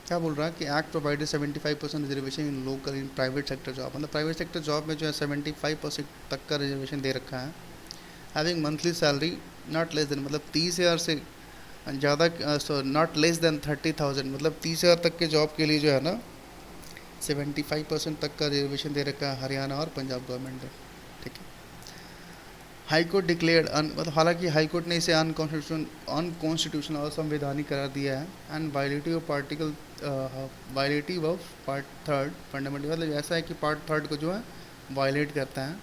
क्या बोल रहा है कि act provided 75% reservation in local in private sector job, मतलब प्राइवेट सेक्टर जॉब में जो है 75% तक का रिजर्वेशन दे रखा है। Having monthly salary not less than मतलब 30,000 से ज़्यादा, नॉट लेस देन 30,000 मतलब 30,000 तक के जॉब के लिए जो है ना 75% तक का रिजर्वेशन दे रखा है हरियाणा और पंजाब गवर्नमेंट ने। ठीक है, हाई कोर्ट डिक्लेयर्ड मतलब हालांकि हाई कोर्ट ने इसे अनकॉन्स्टिट्यूशनल और संवैधानिक करार दिया है and violative of part 3 fundamental, मतलब ऐसा है कि पार्ट 3 को जो है वायलेट करता है।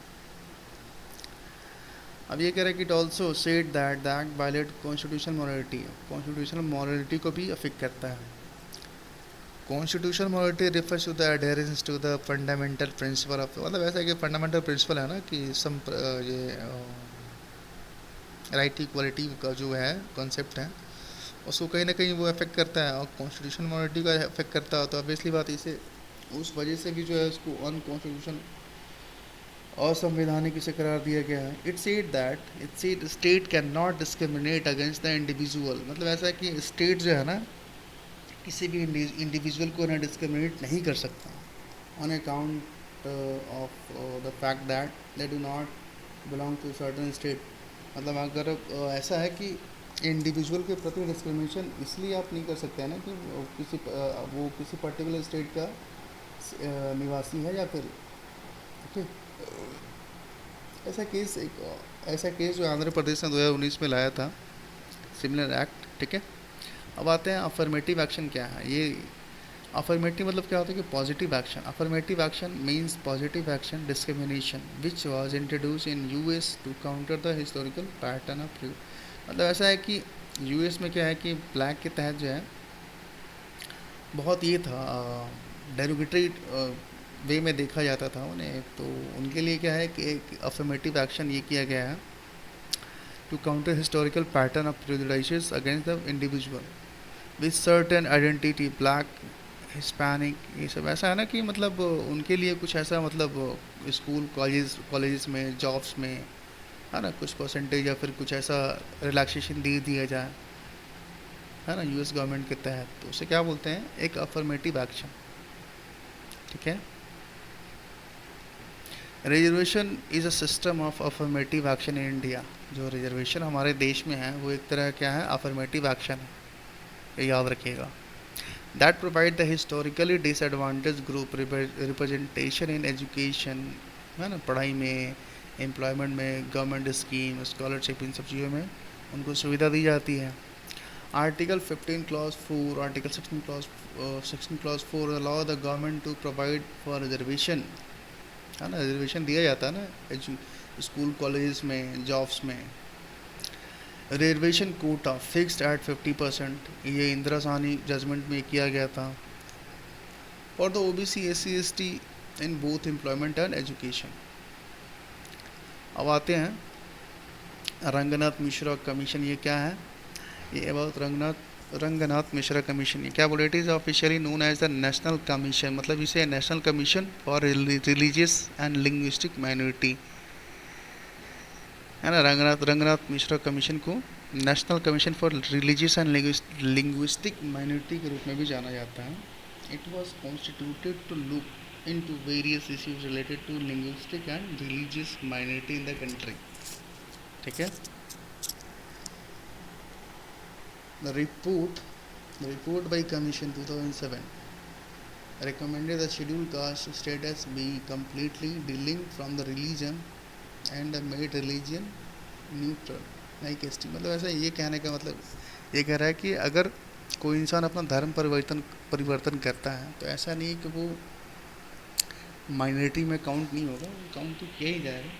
अब ये कह रहा है कि it also said that the act violate constitutional morality को भी अफेक्ट करता है। Constitutional morality refers to the adherence to the fundamental principle of, मतलब ऐसा है कि फंडामेंटल प्रिंसिपल है ना कि ये राइट इक्वालिटी का जो है कॉन्सेप्ट है उसको कहीं ना कहीं वो अफेक्ट करता है, और कॉन्स्टिट्यूशनल मॉरलिटी का अफेक्ट करता है, तो ऑब्वियसली बात इसे उस वजह से भी जो है उसको अनकॉन्स्टिट्यूशनल असंवैधानिक इसे करार दिया गया है। It said state can not discriminate against the individual, मतलब ऐसा है कि स्टेट जो है ना किसी भी इंडिविजुअल को ना डिस्क्रिमिनेट नहीं कर सकता on account of the fact that they do not belong to certain state. मतलब अगर ऐसा है कि इंडिविजुअल के प्रति डिस्क्रिमिनेशन इसलिए आप नहीं कर सकते हैं ना कि वो किसी पर्टिकुलर स्टेट का निवासी है या फिर, ठीक। ऐसा केस जो आंध्र प्रदेश ने 2019 में लाया था, सिमिलर एक्ट। ठीक है, अब आते हैं अफर्मेटिव एक्शन क्या है। ये अफर्मेटिव मतलब क्या होता है कि positive action. Affirmative action means positive action discrimination which was introduce in US to counter the historical pattern of प्रू। मतलब ऐसा है कि यूएस में क्या है कि ब्लैक के तहत जो है बहुत ये था डेरोगेटरी वे में देखा जाता था उन्हें, तो उनके लिए क्या है कि एक अफर्मेटिव एक्शन ये किया गया है to counter historical pattern of prejudices against the individual with certain identity, black, Hispanic, ये सब। ऐसा है ना कि मतलब उनके लिए कुछ ऐसा मतलब स्कूल कॉलेजेस में जॉब्स में है ना कुछ परसेंटेज या फिर कुछ ऐसा रिलैक्सेशन दे दिया जाए है ना यूएस गवर्नमेंट के तहत, तो उसे क्या बोलते हैं एक अफर्मेटिव एक्शन। ठीक है, reservation is a system of affirmative action in India. जो रिजर्वेशन हमारे देश में है वो एक तरह क्या है अफर्मेटिव एक्शन है, ये याद रखिएगा। That provide the historically disadvantage group representation in education, है ना पढ़ाई में, एम्प्लॉयमेंट में, गवर्नमेंट स्कीम, स्कॉलरशिप, इन सब चीज़ों में उनको सुविधा दी जाती है। Article 15 clause 4, article 16 clause 4 allow the government to provide for reservation, है ना रिजर्वेशन दिया जाता है ना स्कूल कॉलेजेस में, जॉब्स में। रिजर्वेशन कोटा फिक्स्ड एट 50%, ये इंदिरा साहनी जजमेंट में किया गया था for the OBC SC ST in both employment and education. अब आते हैं रंगनाथ मिश्रा कमीशन, ये क्या है, ये अबाउट रंगनाथ मिश्रा कमीशन। ये क्या बोले, it is officially known as the national commission, मतलब इसे national commission for religious and linguistic minority, है ना। रंगनाथ मिश्रा कमीशन को national commission for religious and linguistic minority के रूप में भी जाना जाता है। It was constituted to look into various issues related to linguistic and religious minority in the country. ठीक है। The report by commission 2007 recommended the scheduled caste status be completely delinqued from the religion and made religion neutral नहीं कैस्टी। मतलब ऐसा ये कहने का मतलब ये कह रहा है कि अगर कोई इंसान अपना धर्म परिवर्तन करता है तो ऐसा नहीं कि वो माइनॉरिटी में काउंट नहीं होगा, काउंट तो किया ही जाएगा।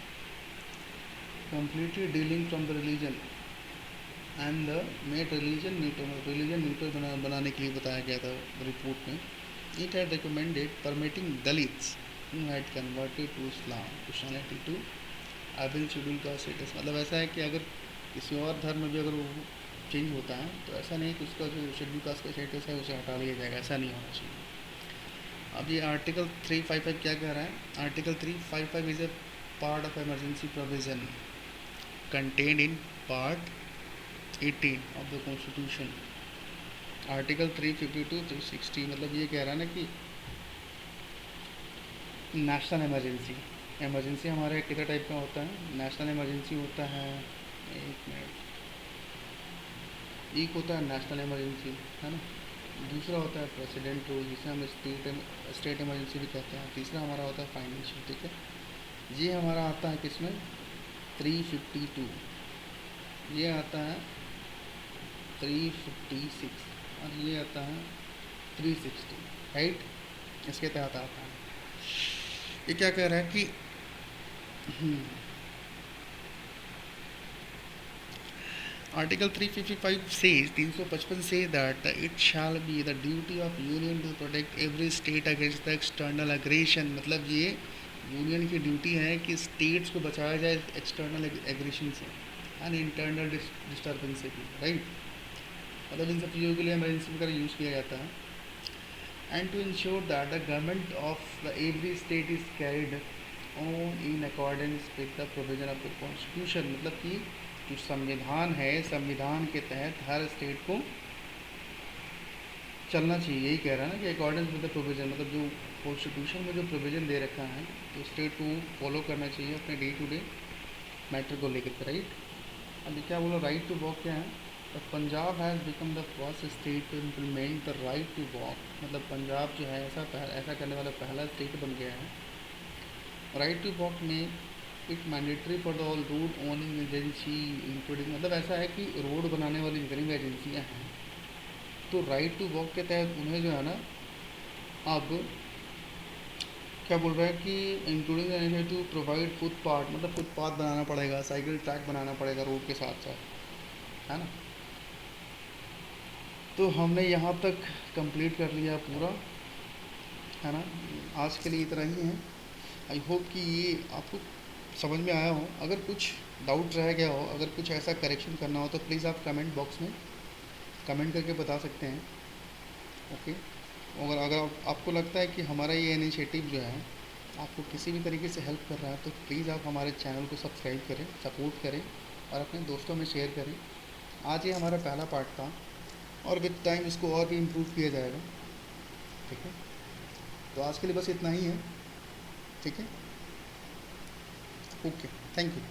Completely dealing from the religion and the made religion neutral बनाने के लिए बताया गया था रिपोर्ट में। It had recommended permitting dalits who had converted to Islam Christianity to avail schedule का स्टेटस। मतलब ऐसा है कि अगर किसी और धर्म में भी अगर वो चेंज होता है तो ऐसा नहीं कि उसका जो शेड्यूल कास्ट का स्टेटस है उसे हटा लिया जाएगा, ऐसा नहीं होना चाहिए। अब ये आर्टिकल 355 क्या कह रहा है? Article 355 is a part of emergency provision contained in part 18 of the constitution. Article 352 360 मतलब ये कह रहा है ना कि नेशनल इमरजेंसी हमारे कितने टाइप का होता है? नेशनल इमरजेंसी होता है, एक मिनट, एक होता है नेशनल इमरजेंसी, है ना। दूसरा होता है प्रेसिडेंट रूल जिसे हम स्टेट इमरजेंसी भी कहते हैं। तीसरा हमारा होता है फाइनेंशियल, ठीक है। ये हमारा आता है किसमें? 352। ये आता है 356 और ये आता है 360, राइट। इसके तहत आता है। ये क्या कह रहा है कि article 355 says 355 say that it shall be the duty of union to protect every state against the external aggression। मतलब ये यूनियन की ड्यूटी है कि स्टेट्स को बचाया जाए एक्सटर्नल एग्रेशन से एंड इंटरनल डिस्टर्बेंस से भी, राइट। मतलब इन सब चीज़ों के लिए इमरजेंसी वगैरह यूज़ किया जाता है। And to ensure that the government of the every state is carried on in accordance with the provision of the constitution. मतलब कि जो संविधान है, संविधान के तहत हर स्टेट को चलना चाहिए। यही कह रहा है ना कि अकॉर्डेंस विद द प्रोविजन, मतलब जो कॉन्स्टिट्यूशन में जो प्रोविजन दे रखा है तो स्टेट को फॉलो करना चाहिए अपने डे टू डे मैटर को लेकर, राइट। अभी क्या बोलो, राइट टू वॉक क्या है? तो Punjab has become the first state to implement the right to walk. मतलब पंजाब जो है ऐसा करने वाला पहला स्टेट बन गया है। राइट टू वॉक में it mandatory for the all road owning agency including. मतलब ऐसा है कि रोड बनाने वाली जितनी भी एजेंसियाँ हैं तो राइट टू वॉक के तहत उन्हें जो है ना अब क्या बोल रहा है कि इंक्लूडिंग टू प्रोवाइड फुटपाथ, मतलब फुटपाथ बनाना पड़ेगा, साइकिल ट्रैक बनाना पड़ेगा रोड के साथ साथ, है ना। तो हमने यहाँ तक कंप्लीट कर लिया पूरा, है ना। आज के लिए इतना ही है। आई होप कि ये आपको समझ में आया हो। अगर कुछ डाउट रह गया हो, अगर कुछ ऐसा करेक्शन करना हो तो प्लीज़ आप कमेंट बॉक्स में कमेंट करके बता सकते हैं, ओके। और अगर आपको लगता है कि हमारा ये इनिशिएटिव जो है आपको किसी भी तरीके से हेल्प कर रहा है तो प्लीज़ आप हमारे चैनल को सब्सक्राइब करें, सपोर्ट करें और अपने दोस्तों में शेयर करें। आज ये हमारा पहला पार्ट था और विद टाइम इसको और भी इम्प्रूव किया जाएगा, ठीक है। तो आज के लिए बस इतना ही है, ठीक है, ओके, थैंक यू।